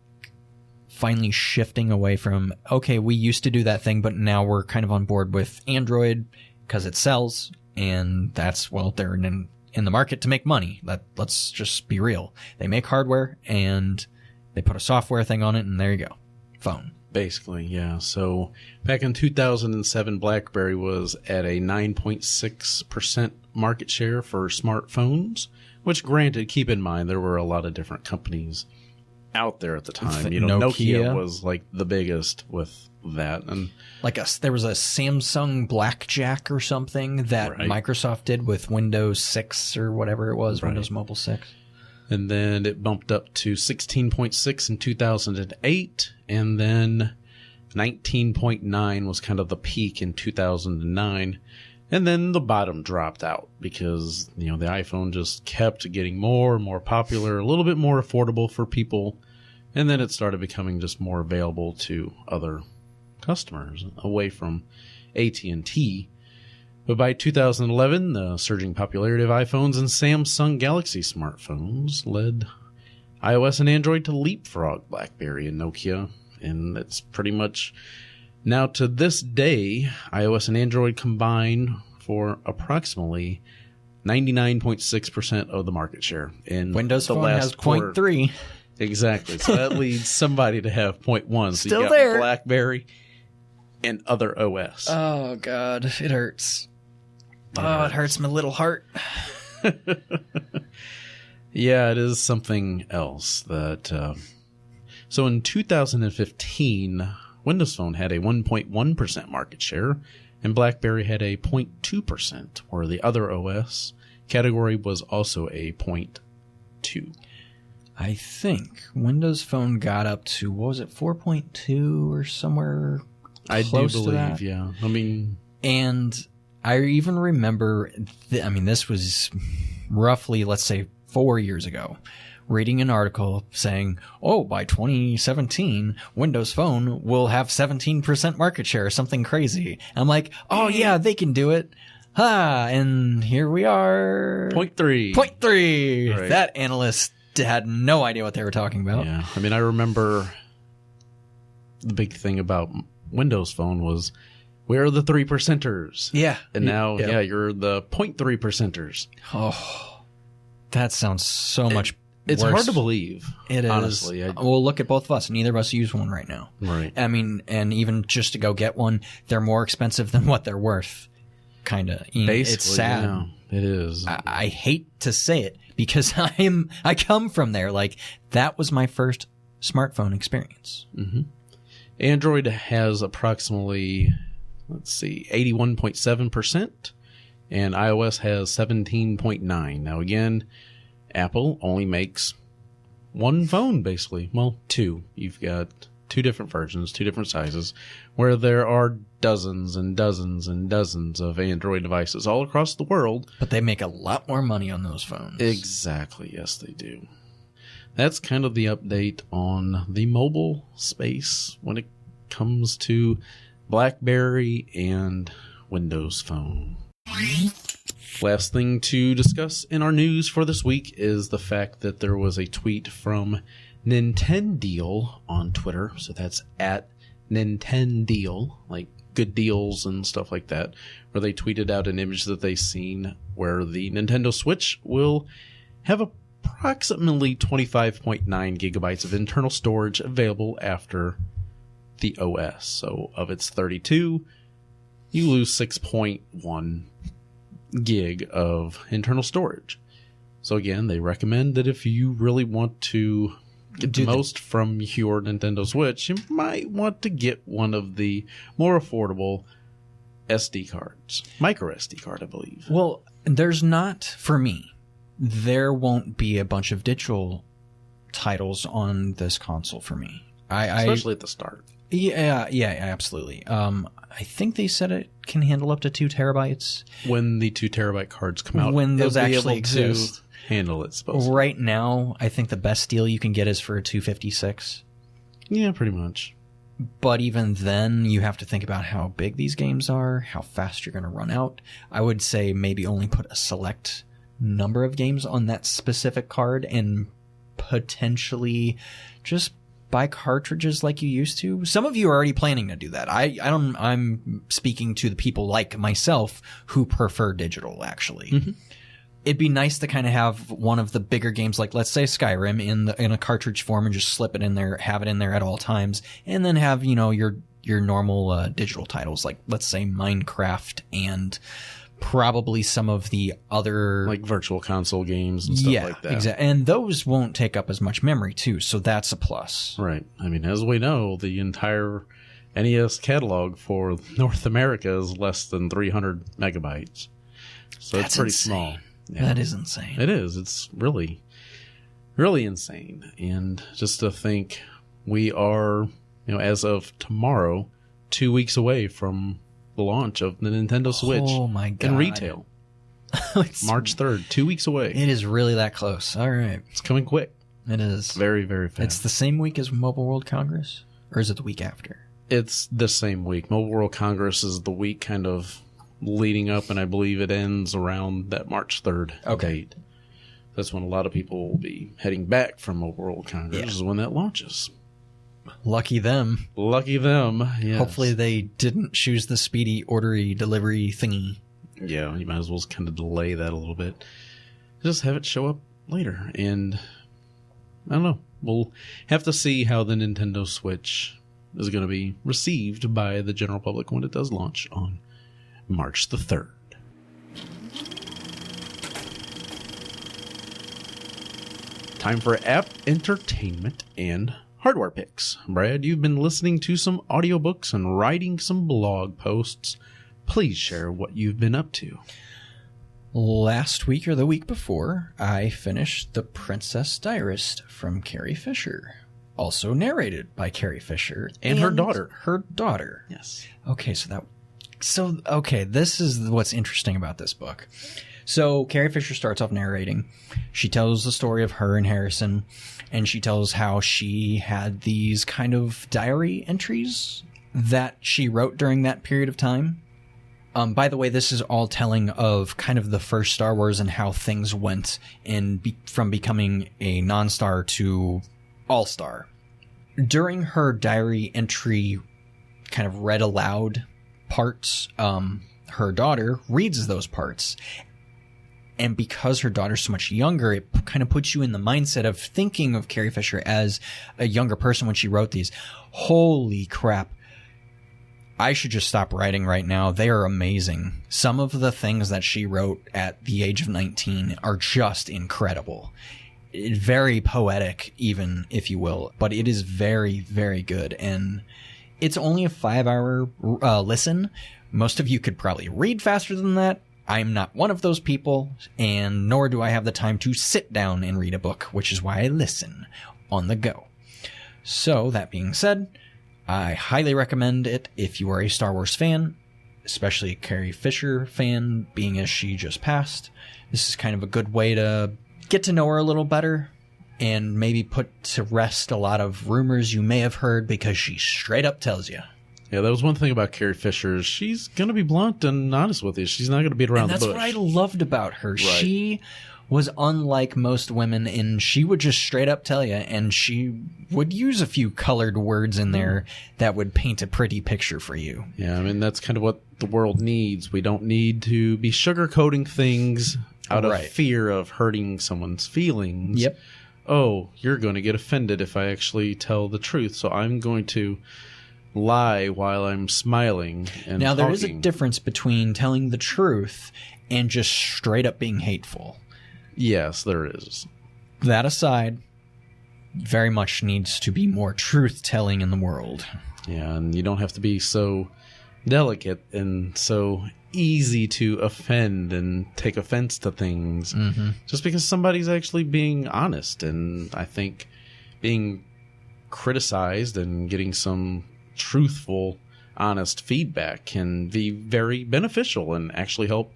S2: finally shifting away from, okay, we used to do that thing, but now we're kind of on board with Android because it sells. And that's, well, they're in the market to make money. Let's just be real. They make hardware and they put a software thing on it, and there you go. Phone.
S1: Basically, yeah. So back in 2007, BlackBerry was at a 9.6% market share for smartphones, which, granted, keep in mind, there were a lot of different companies out there at the time. Nokia was like the biggest with that. And
S2: there was a Samsung Blackjack or something that Microsoft did with Windows 6 or whatever it was, Windows Mobile 6.
S1: And then it bumped up to 16.6 in 2008. And then 19.9 was kind of the peak in 2009. And then the bottom dropped out because, the iPhone just kept getting more and more popular, a little bit more affordable for people. And then it started becoming just more available to other customers away from AT&T. But by 2011, the surging popularity of iPhones and Samsung Galaxy smartphones led iOS and Android to leapfrog BlackBerry and Nokia. And it's pretty much, now to this day, iOS and Android combine for approximately 99.6% of the market share. In
S2: Windows
S1: the
S2: Phone
S1: last
S2: has
S1: quarter.
S2: 0.3.
S1: Exactly. So that leads somebody to have 0.1. So
S2: Still
S1: you got
S2: there.
S1: BlackBerry and other OS.
S2: Oh, God. It hurts. It hurts my little heart.
S1: Yeah, it is something else that... So in 2015, Windows Phone had a 1.1% market share, and BlackBerry had a 0.2%, where the other OS category was also a 0.2.
S2: I think Windows Phone got up to, what was it, 4.2 or somewhere
S1: I do
S2: close to
S1: believe,
S2: that?
S1: yeah. I mean,
S2: And I even remember, this was roughly, let's say, 4 years ago, reading an article saying, oh, by 2017, Windows Phone will have 17% market share, or something crazy. I'm like, oh, yeah, they can do it. And here we are.
S1: 0.3.
S2: 0.3.
S1: Right.
S2: That analyst had no idea what they were talking about.
S1: Yeah. I mean, I remember the big thing about Windows Phone was, we're the 3%ers.
S2: Yeah.
S1: And now, you're the 0.3 percenters.
S2: Oh, that sounds so much
S1: It's
S2: worse.
S1: hard to believe.
S2: It is.
S1: Honestly.
S2: Well, look at both of us. Neither of us use one right now.
S1: Right.
S2: I mean, and even just to go get one, they're more expensive than what they're worth. Kind of.
S1: Basically,
S2: it's sad.
S1: yeah, it is.
S2: I hate to say it because I come from there. Like, that was my first smartphone experience.
S1: Mm-hmm. Android has approximately, 81.7%, and iOS has 17.9%. Now, again, Apple only makes one phone, basically. Well, two. You've got two different versions, two different sizes, where there are dozens and dozens and dozens of Android devices all across the world.
S2: But they make a lot more money on those phones.
S1: Exactly. Yes, they do. That's kind of the update on the mobile space when it comes to BlackBerry and Windows Phone. Last thing to discuss in our news for this week is the fact that there was a tweet from Nintendeal on Twitter. So that's at Nintendeal, like good deals and stuff like that, where they tweeted out an image that they seen where the Nintendo Switch will have approximately 25.9 gigabytes of internal storage available after the OS. So of its 32, you lose 6.1 gig of internal storage. So again, they recommend that if you really want to get the most from your Nintendo Switch, you might want to get one of the more affordable SD cards. Micro SD card, I believe.
S2: Well, there's not, for me, there won't be a bunch of digital titles on this console for me.
S1: Especially at the start.
S2: Yeah, absolutely. I think they said it can handle up to 2 terabytes.
S1: When the 2 terabyte cards come out,
S2: when those
S1: it'll be
S2: actually
S1: able to
S2: exist.
S1: handle it, supposedly.
S2: Right now, I think the best deal you can get is for a 256.
S1: Yeah, pretty much.
S2: But even then, you have to think about how big these games are, how fast you're going to run out. I would say maybe only put a select number of games on that specific card and potentially just buy cartridges like you used to. Some of you are already planning to do that. I'm speaking to the people like myself who prefer digital, actually. Mm-hmm. It'd be nice to kind of have one of the bigger games, like let's say Skyrim, in a cartridge form and just slip it in there, have it in there at all times, and then have, your normal digital titles, like let's say Minecraft and probably some of the other
S1: like virtual console games and stuff like that.
S2: Exactly. And those won't take up as much memory too, so that's a plus.
S1: Right. I mean, as we know, the entire NES catalog for North America is less than 300 megabytes. So
S2: that's
S1: it's pretty
S2: insane.
S1: small. Yeah.
S2: That is insane.
S1: It is. It's really, really insane. And just to think we are, as of tomorrow, 2 weeks away from the launch of the Nintendo Switch in retail. March 3rd, 2 weeks away.
S2: It is really that close. All right.
S1: It's coming quick.
S2: It is.
S1: Very, very fast.
S2: It's the same week as Mobile World Congress? Or is it the week after?
S1: It's the same week. Mobile World Congress is the week kind of leading up, and I believe it ends around that March 3rd date. That's when a lot of people will be heading back from Mobile World Congress is when that launches.
S2: Lucky them.
S1: Lucky them, yes.
S2: Hopefully they didn't choose the speedy ordery delivery thingy.
S1: Yeah, you might as well kind of delay that a little bit. Just have it show up later. And I don't know. We'll have to see how the Nintendo Switch is going to be received by the general public when it does launch on March the 3rd. Time for app entertainment and hardware picks. Brad, you've been listening to some audiobooks and writing some blog posts. Please share what you've been up to.
S2: Last week or the week before, I finished The Princess Diarist from Carrie Fisher. Also narrated by Carrie Fisher.
S1: And her daughter.
S2: Her daughter.
S1: Yes.
S2: Okay, this is what's interesting about this book. So Carrie Fisher starts off narrating. She tells the story of her and Harrison, and she tells how she had these kind of diary entries that she wrote during that period of time. By the way, this is all telling of kind of the first Star Wars and how things went from becoming a non-star to all-star. During her diary entry kind of read aloud parts, her daughter reads those parts. And because her daughter's so much younger, it kind of puts you in the mindset of thinking of Carrie Fisher as a younger person when she wrote these. Holy crap. I should just stop writing right now. They are amazing. Some of the things that she wrote at the age of 19 are just incredible. Very poetic, even, if you will. But it is very, very good. And it's only a 5-hour listen. Most of you could probably read faster than that. I'm not one of those people, and nor do I have the time to sit down and read a book, which is why I listen on the go. So, that being said, I highly recommend it if you are a Star Wars fan, especially a Carrie Fisher fan, being as she just passed. This is kind of a good way to get to know her a little better and maybe put to rest a lot of rumors you may have heard, because she straight up tells you.
S1: Yeah, that was one thing about Carrie Fisher. She's going to be blunt and honest with you. She's not going to beat around the bush.
S2: And that's what I loved about her.
S1: Right.
S2: She was unlike most women, and she would just straight up tell you, and she would use a few colored words in there that would paint a pretty picture for you.
S1: Yeah, I mean, that's kind of what the world needs. We don't need to be sugarcoating things out of fear of hurting someone's feelings.
S2: Yep.
S1: Oh, you're going to get offended if I actually tell the truth, so I'm going to lie while I'm smiling and
S2: Now, there
S1: talking.
S2: is a difference between telling the truth and just straight up being hateful.
S1: Yes, there is.
S2: That aside, very much needs to be more truth-telling in the world.
S1: Yeah, and you don't have to be so delicate and so easy to offend and take offense to things just because somebody's actually being honest. And I think being criticized and getting some truthful, honest feedback can be very beneficial and actually help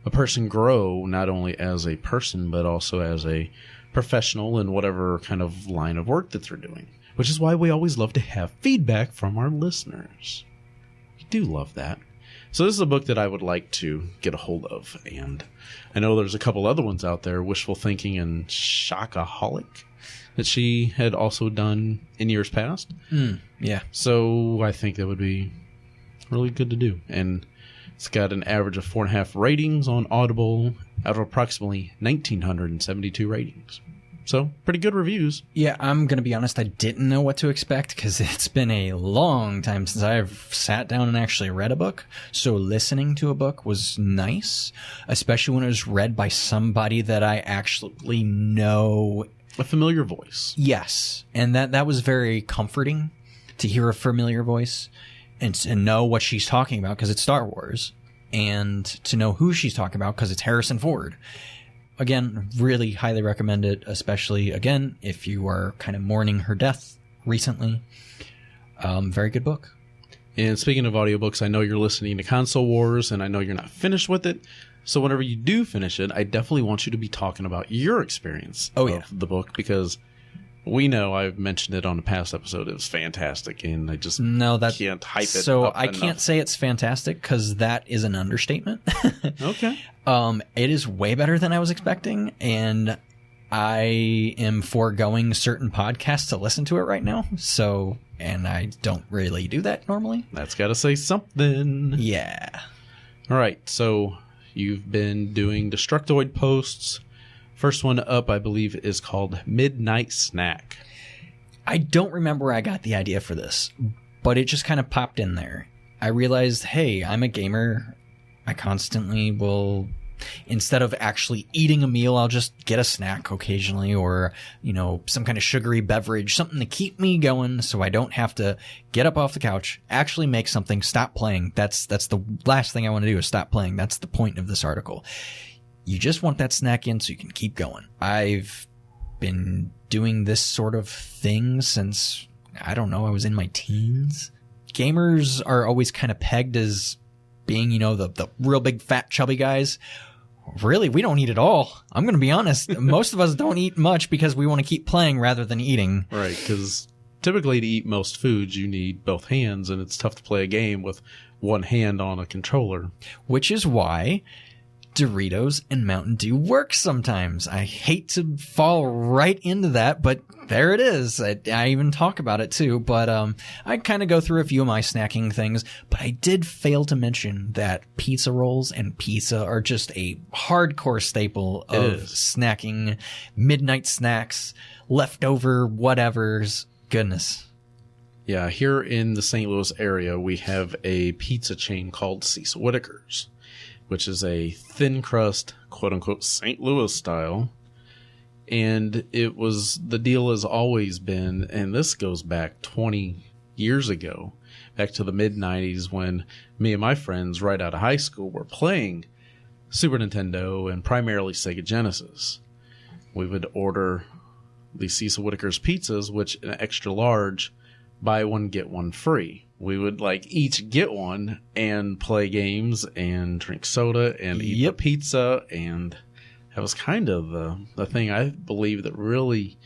S1: a person grow, not only as a person, but also as a professional in whatever kind of line of work that they're doing. Which is why we always love to have feedback from our listeners. We do love that. So this is a book that I would like to get a hold of. And I know there's a couple other ones out there, Wishful Thinking and Shockaholic, that she had also done in years past.
S2: Yeah.
S1: So I think that would be really good to do. And it's got an average of 4.5 ratings on Audible out of approximately 1,972 ratings. So pretty good reviews.
S2: Yeah, I'm going to be honest, I didn't know what to expect because it's been a long time since I've sat down and actually read a book. So listening to a book was nice, especially when it was read by somebody that I actually know.
S1: A familiar voice.
S2: Yes, and that was very comforting to hear a familiar voice and to know what she's talking about because it's Star Wars, and to know who she's talking about because it's Harrison Ford. Again, really highly recommend it, especially, again, if you are kind of mourning her death recently. Very good book.
S1: And speaking of audiobooks, I know you're listening to Console Wars, and I know you're not finished with it. So whenever you do finish it, I definitely want you to be talking about your experience of the book, because we know, I've mentioned it on a past episode, it was fantastic, and I just can't hype it
S2: so
S1: up
S2: I
S1: enough.
S2: Can't say it's fantastic because that is an understatement.
S1: Okay.
S2: It is way better than I was expecting, and I am foregoing certain podcasts to listen to it right now. So, and I don't really do that normally.
S1: That's got to say something.
S2: Yeah.
S1: All right, so you've been doing Destructoid posts. First one up, I believe, is called Midnight Snack.
S2: I don't remember where I got the idea for this, but it just kind of popped in there. I realized, hey, I'm a gamer. I constantly will, instead of actually eating a meal, I'll just get a snack occasionally, or, you know, some kind of sugary beverage, something to keep me going so I don't have to get up off the couch, actually make something, stop playing. That's the last thing I want to do is stop playing. That's the point of this article. You just want that snack in so you can keep going. I've been doing this sort of thing since, I don't know, I was in my teens. Gamers are always kind of pegged as being, the real big fat chubby guys. Really, we don't eat at all. I'm going to be honest. Most of us don't eat much because we want to keep playing rather than eating.
S1: Right, because typically to eat most foods, you need both hands, and it's tough to play a game with one hand on a controller. Which
S2: is why Doritos and Mountain Dew work sometimes. I hate to fall right into that, but there it is. I even talk about it too, but I kind of go through a few of my snacking things, but I did fail to mention that pizza rolls and pizza are just a hardcore staple of snacking, midnight snacks, leftover whatevers. Goodness.
S1: Yeah, here in the St. Louis area, we have a pizza chain called Cecil Whitaker's, which is a thin crust, quote unquote, St. Louis style. And the deal has always been, and this goes back 20 years ago, back to the mid 90s when me and my friends right out of high school were playing Super Nintendo and primarily Sega Genesis. We would order the Cecil Whitaker's pizzas, which an extra large, buy one, get one free. We would each get one and play games and drink soda and eat the pizza. And that was kind of the thing I believe that really,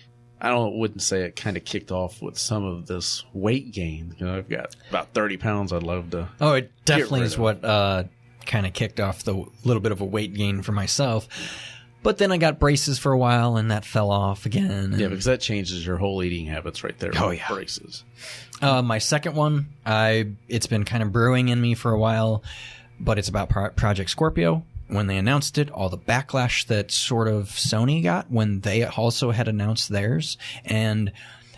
S1: wouldn't say it kind of kicked off with some of this weight gain. I've got about 30 pounds I'd love to.
S2: Oh, it definitely is what kind of kicked off the little bit of a weight gain for myself. But then I got braces for a while, and that fell off again.
S1: Yeah, because that changes your whole eating habits right there.
S2: Oh, yeah.
S1: Braces.
S2: My second one, it's been kind of brewing in me for a while, but it's about Project Scorpio. When they announced it, all the backlash that sort of Sony got when they also had announced theirs. And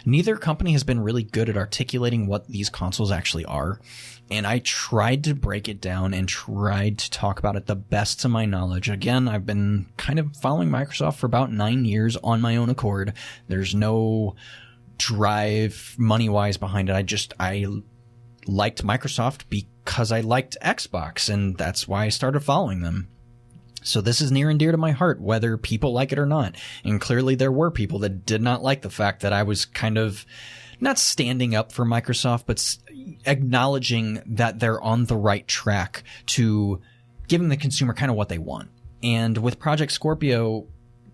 S2: neither company has been really good at articulating what these consoles actually are. And I tried to break it down and tried to talk about it the best of my knowledge. Again, I've been kind of following Microsoft for about 9 years on my own accord. There's no drive money-wise behind it. I liked Microsoft because I liked Xbox, and that's why I started following them. So this is near and dear to my heart, whether people like it or not. And clearly there were people that did not like the fact that I was kind of not standing up for Microsoft, but acknowledging that they're on the right track to giving the consumer kind of what they want. And with Project Scorpio,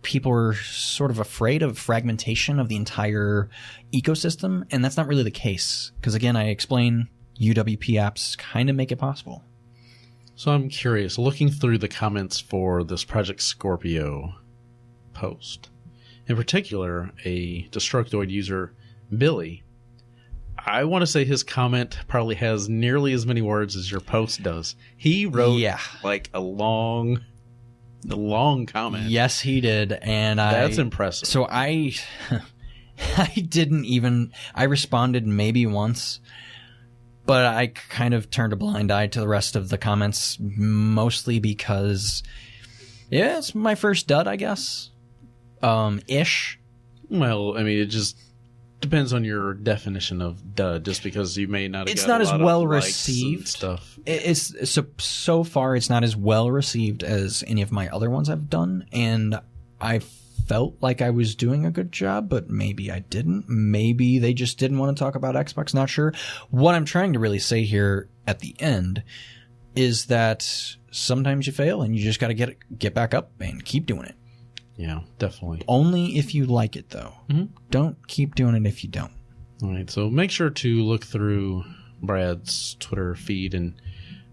S2: people are sort of afraid of fragmentation of the entire ecosystem, and that's not really the case. Because again, I explain UWP apps kind of make it possible.
S1: So I'm curious, looking through the comments for this Project Scorpio post, in particular, a Destructoid user, Billy, I want to say his comment probably has nearly as many words as your post does. He wrote a long comment.
S2: Yes, he did. And
S1: that's impressive.
S2: So I responded maybe once, but I kind of turned a blind eye to the rest of the comments, mostly because, it's my first dud, I guess. Ish.
S1: Well, I mean, it just depends on your definition of dud, just because you may not have
S2: it's not as well received
S1: stuff.
S2: It's so far it's not as well received as any of my other ones I've done, and I felt like I was doing a good job, but maybe I didn't. Maybe they just didn't want to talk about Xbox, not sure. What I'm trying to really say here at the end is that sometimes you fail and you just got to get back up and keep doing it.
S1: Yeah, definitely.
S2: Only if you like it, though. Mm-hmm. Don't keep doing it if you don't.
S1: All right, so make sure to look through Brad's Twitter feed, and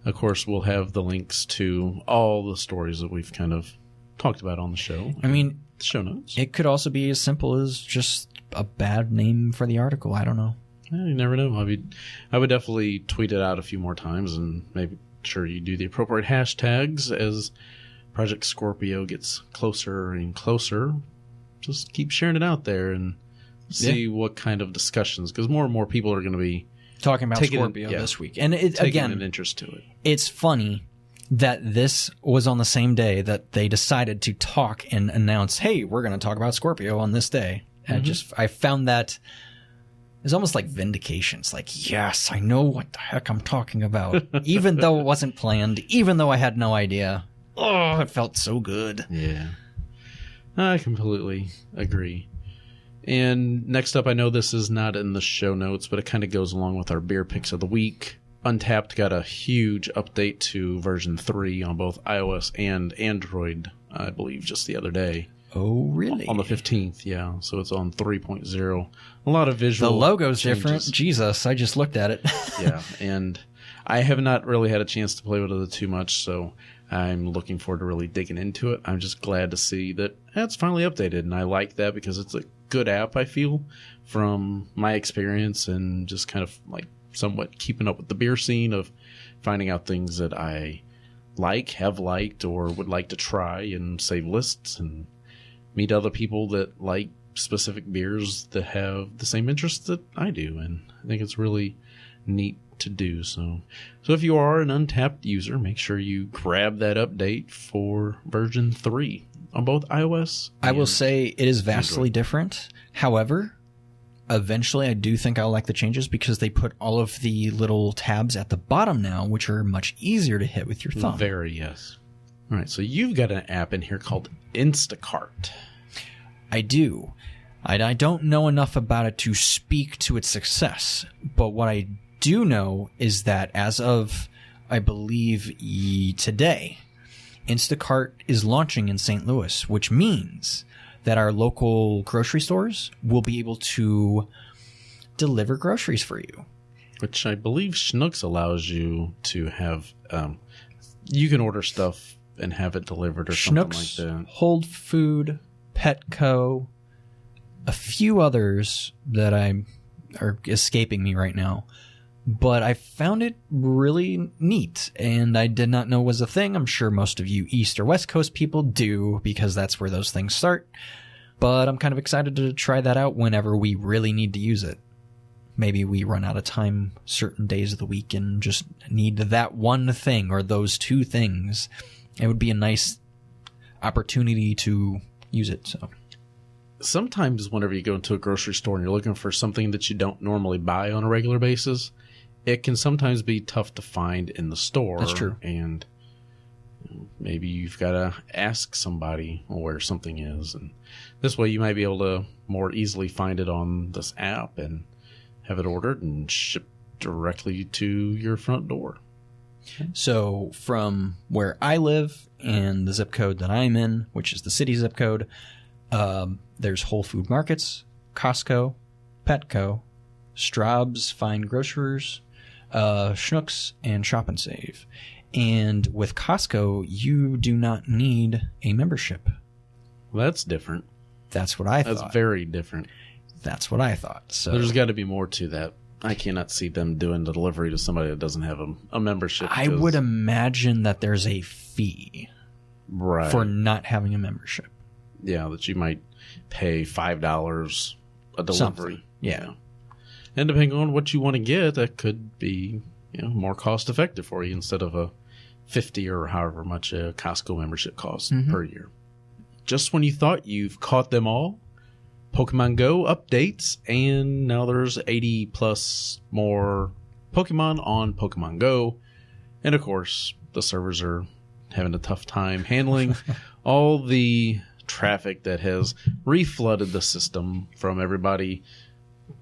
S1: of course we'll have the links to all the stories that we've kind of talked about on the show.
S2: I mean,
S1: the show notes.
S2: It could also be as simple as just a bad name for the article. I don't know.
S1: Yeah, you never know. I would definitely tweet it out a few more times and make sure you do the appropriate hashtags as Project Scorpio gets closer and closer. Just keep sharing it out there and see what kind of discussions, because more and more people are going to be
S2: talking about Scorpio this week. And
S1: taking an interest to it.
S2: It's funny that this was on the same day that they decided to talk and announce, hey, we're going to talk about Scorpio on this day. Mm-hmm. I found that it's almost like vindication. It's like, yes, I know what the heck I'm talking about. Even though it wasn't planned, even though I had no idea. oh, it felt so good.
S1: Yeah. I completely agree. And next up, I know this is not in the show notes, but it kind of goes along with our beer picks of the week. Untappd got a huge update to version 3 on both iOS and Android, I believe, just the other day.
S2: Oh, really?
S1: On the 15th, yeah. So it's on 3.0. A lot of visual
S2: The logo's
S1: changes.
S2: different. Jesus, I just looked at it.
S1: Yeah, and I have not really had a chance to play with it too much, so I'm looking forward to really digging into it. I'm just glad to see that it's finally updated, and I like that because it's a good app, I feel, from my experience and just kind of like somewhat keeping up with the beer scene of finding out things that I like, have liked, or would like to try and save lists and meet other people that like specific beers that have the same interests that I do. And I think it's really neat to do. So if you are an Untappd user, make sure you grab that update for version 3 on both iOS.
S2: I will say it is vastly different. However, eventually I do think I'll like the changes because they put all of the little tabs at the bottom now, which are much easier to hit with your thumb.
S1: Very, yes. All right, so you've got an app in here called Instacart.
S2: I do. I don't know enough about it to speak to its success, but what I do know is that as of, I believe, today, Instacart is launching in St. Louis, which means that our local grocery stores will be able to deliver groceries for you.
S1: Which I believe Schnucks allows you to have, you can order stuff and have it delivered or
S2: Schnucks,
S1: something like that.
S2: Whole Food, Petco, a few others that are escaping me right now. But I found it really neat, and I did not know was a thing. I'm sure most of you East or West Coast people do, because that's where those things start. But I'm kind of excited to try that out whenever we really need to use it. Maybe we run out of time certain days of the week and just need that one thing or those two things. It would be a nice opportunity to use it. So
S1: sometimes whenever you go into a grocery store and you're looking for something that you don't normally buy on a regular basis, it can sometimes be tough to find in the store.
S2: That's true.
S1: And maybe you've got to ask somebody where something is. And this way you might be able to more easily find it on this app and have it ordered and shipped directly to your front door.
S2: So from where I live and the zip code that I'm in, which is the city zip code, there's Whole Food Markets, Costco, Petco, Straub's Fine Grocers, Schnucks, and Shop and Save. And with Costco, you do not need a membership.
S1: Well, that's different.
S2: That's what I thought.
S1: That's very different.
S2: That's what I thought. So
S1: there's got to be more to that. I cannot see them doing the delivery to somebody that doesn't have a membership.
S2: I would imagine that there's a fee for not having a membership.
S1: Yeah, that you might pay $5 a delivery.
S2: Something. Yeah.
S1: And depending on what you want to get, that could be more cost effective for you instead of a $50 or however much a Costco membership costs per year. Just when you thought you've caught them all, Pokemon Go updates, and now there's 80 plus more Pokemon on Pokemon Go. And of course, the servers are having a tough time handling all the traffic that has reflooded the system from everybody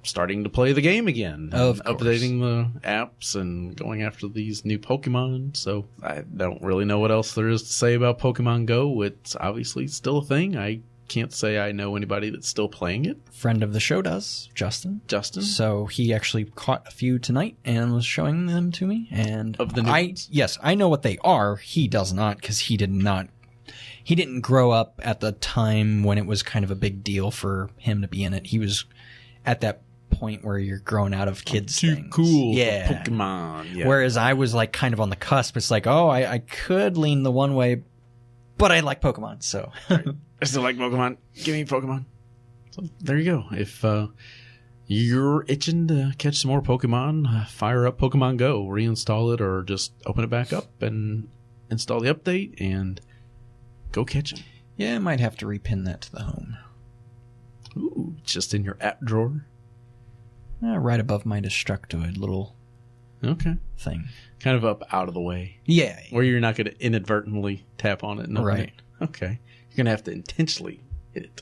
S1: starting to play the game again.
S2: Of course.
S1: Updating the apps and going after these new Pokemon. So I don't really know what else there is to say about Pokemon Go. It's obviously still a thing. I can't say I know anybody that's still playing it.
S2: Friend of the show does, Justin.
S1: So
S2: he actually caught a few tonight and was showing them to me. And
S1: of the new ones?
S2: Yes, I know what they are. He does not, because he didn't grow up at the time when it was kind of a big deal for him to be in it. He was at that point where you're growing out of kids
S1: too
S2: things.
S1: Cool
S2: yeah.
S1: for Pokemon. Yeah.
S2: Whereas I was like kind of on the cusp. It's like, I could lean the one way, but I like Pokemon, so.
S1: I still like Pokemon. Give me Pokemon. So there you go. If you're itching to catch some more Pokemon, fire up Pokemon Go, reinstall it, or just open it back up and install the update and go catch them.
S2: Yeah, I might have to repin that to the home.
S1: Ooh, just in your app drawer?
S2: Right above my Destructoid, little
S1: Okay.
S2: thing.
S1: Kind of up out of the way.
S2: Yeah.
S1: Where you're not going to inadvertently tap on it. And open
S2: Right.
S1: it. Okay. You're going to have to intentionally hit it.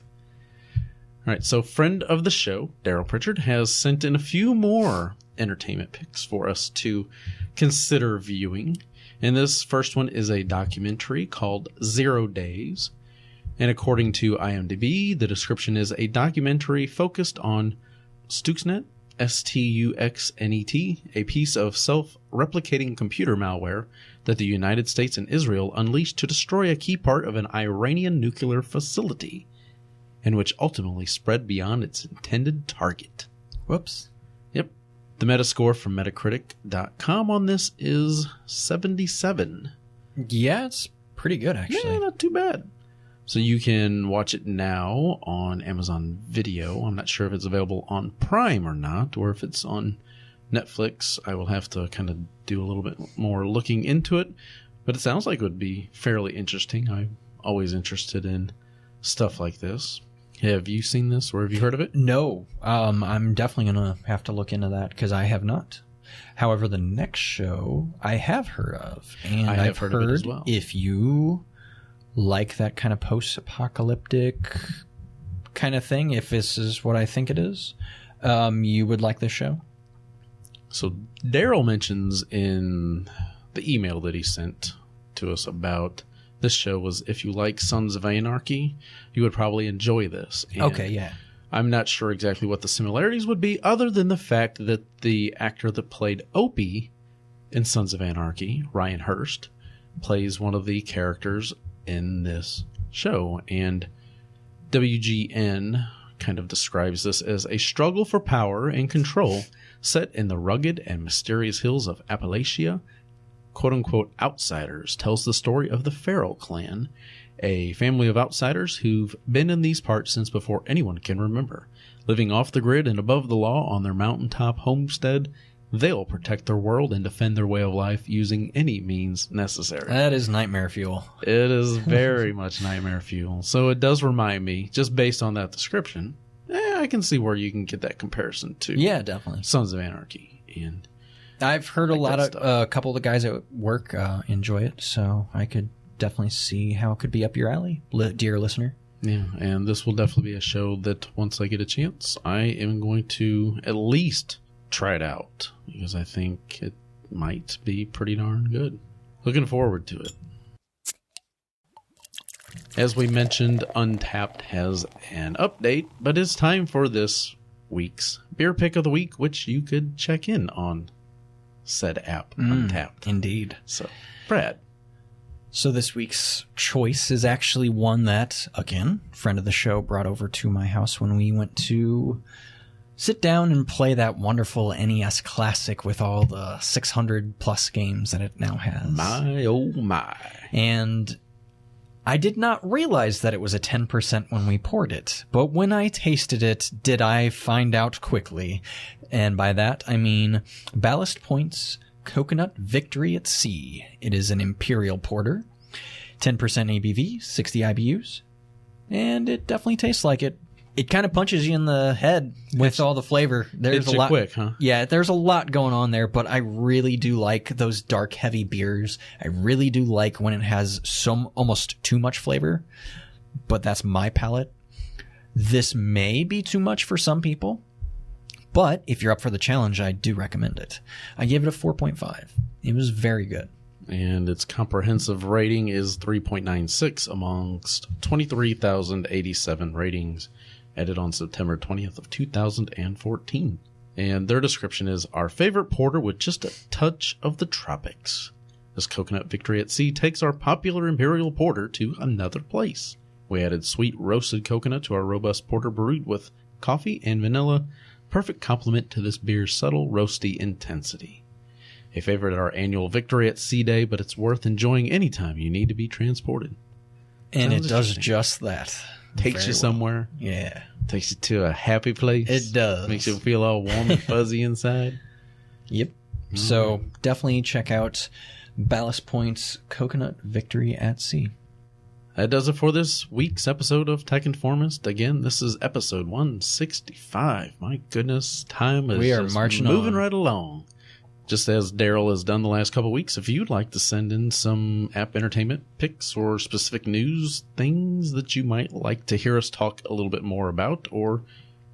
S1: All right. So friend of the show, Daryl Pritchard, has sent in a few more entertainment picks for us to consider viewing. And this first one is a documentary called 0 Days. And according to IMDb, the description is a documentary focused on Stuxnet, Stuxnet, a piece of self-replicating computer malware that the United States and Israel unleashed to destroy a key part of an Iranian nuclear facility, and which ultimately spread beyond its intended target.
S2: Whoops.
S1: Yep. The Metascore from Metacritic.com on this is 77.
S2: Yeah, it's pretty good, actually.
S1: Yeah, not too bad. So you can watch it now on Amazon Video. I'm not sure if it's available on Prime or not, or if it's on Netflix. I will have to kind of do a little bit more looking into it. But it sounds like it would be fairly interesting. I'm always interested in stuff like this. Have you seen this, or have you heard of it?
S2: No, I'm definitely going to have to look into that because I have not. However, the next show I have heard of. And I've heard of it as well. If you like that kind of post-apocalyptic kind of thing, if this is what I think it is, you would like this show.
S1: So Daryl mentions in the email that he sent to us about this show was, if you like Sons of Anarchy, you would probably enjoy this. And
S2: okay, yeah.
S1: I'm not sure exactly what the similarities would be, other than the fact that the actor that played Opie in Sons of Anarchy, Ryan Hurst, plays one of the characters in this show. And WGN kind of describes this as a struggle for power and control set in the rugged and mysterious hills of Appalachia. Quote-unquote outsiders tells the story of the Farrell clan, a family of outsiders who've been in these parts since before anyone can remember. Living off the grid and above the law on their mountaintop homestead, they'll protect their world and defend their way of life using any means necessary.
S2: That is nightmare fuel.
S1: It is very much nightmare fuel. So it does remind me, just based on that description, I can see where you can get that comparison to
S2: definitely
S1: Sons of Anarchy. And
S2: I've heard a couple of the guys at work enjoy it, so I could definitely see how it could be up your alley, dear listener.
S1: Yeah, and this will definitely be a show that once I get a chance, I am going to at least try it out, because I think it might be pretty darn good. Looking forward to it. As we mentioned, Untapped has an update, but it's time for this week's beer pick of the week, which you could check in on said app, Untapped.
S2: Indeed.
S1: So, Brad.
S2: So this week's choice is actually one that, again, friend of the show brought over to my house when we went to sit down and play that wonderful NES classic with all the 600 plus games that it now has.
S1: My, oh my.
S2: And I did not realize that it was a 10% when we poured it, but when I tasted it, did I find out quickly. And by that, I mean Ballast Point's Coconut Victory at Sea. It is an Imperial Porter, 10% ABV, 60 IBUs, and it definitely tastes like it. It kind of punches you in the head with all the flavor. There's
S1: it's
S2: a lot
S1: quick, huh?
S2: Yeah, there's a lot going on there, but I really do like those dark, heavy beers. I really do like when it has some almost too much flavor, but that's my palate. This may be too much for some people, but if you're up for the challenge, I do recommend it. I gave it a 4.5. It was very good.
S1: And its comprehensive rating is 3.96 amongst 23,087 ratings, added on September 20th of 2014. And their description is, our favorite porter with just a touch of the tropics. This Coconut Victory at Sea takes our popular Imperial Porter to another place. We added sweet roasted coconut to our robust porter brewed with coffee and vanilla, perfect complement to this beer's subtle roasty intensity. A favorite at our annual Victory at Sea Day, but it's worth enjoying anytime you need to be transported.
S2: And it does just that.
S1: Takes you somewhere.
S2: Yeah.
S1: Takes you to a happy place.
S2: It does.
S1: Makes you feel all warm and fuzzy inside.
S2: Yep. So definitely check out Ballast Point's Coconut Victory at Sea.
S1: That does it for this week's episode of Tech Informist. Again, this is episode 165. My goodness, time is
S2: we are
S1: just
S2: marching
S1: moving
S2: on.
S1: right along. Just as Daryl has done the last couple of weeks, if you'd like to send in some app entertainment picks or specific news things that you might like to hear us talk a little bit more about, or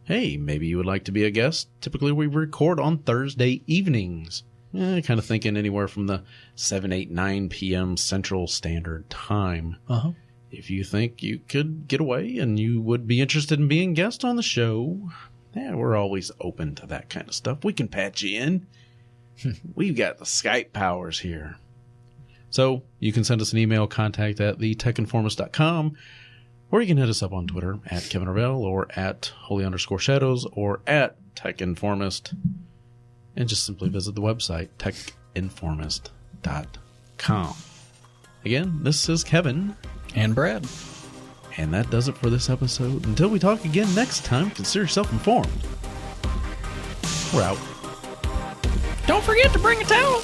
S1: hey, maybe you would like to be a guest. Typically we record on Thursday evenings. Kind of thinking anywhere from the 7, 8, 9 p.m. Central Standard Time. If you think you could get away and you would be interested in being a guest on the show, we're always open to that kind of stuff. We can patch you in. We've got the Skype powers here. So you can send us an email, contact at thetechinformist.com, or you can hit us up on Twitter at Kevin Orvell or at Holy_Shadows or at TechInformist, and just simply visit the website, techinformist.com. Again, this is Kevin.
S2: And Brad.
S1: And that does it for this episode. Until we talk again next time, consider yourself informed. We're out.
S2: Don't forget to bring a towel.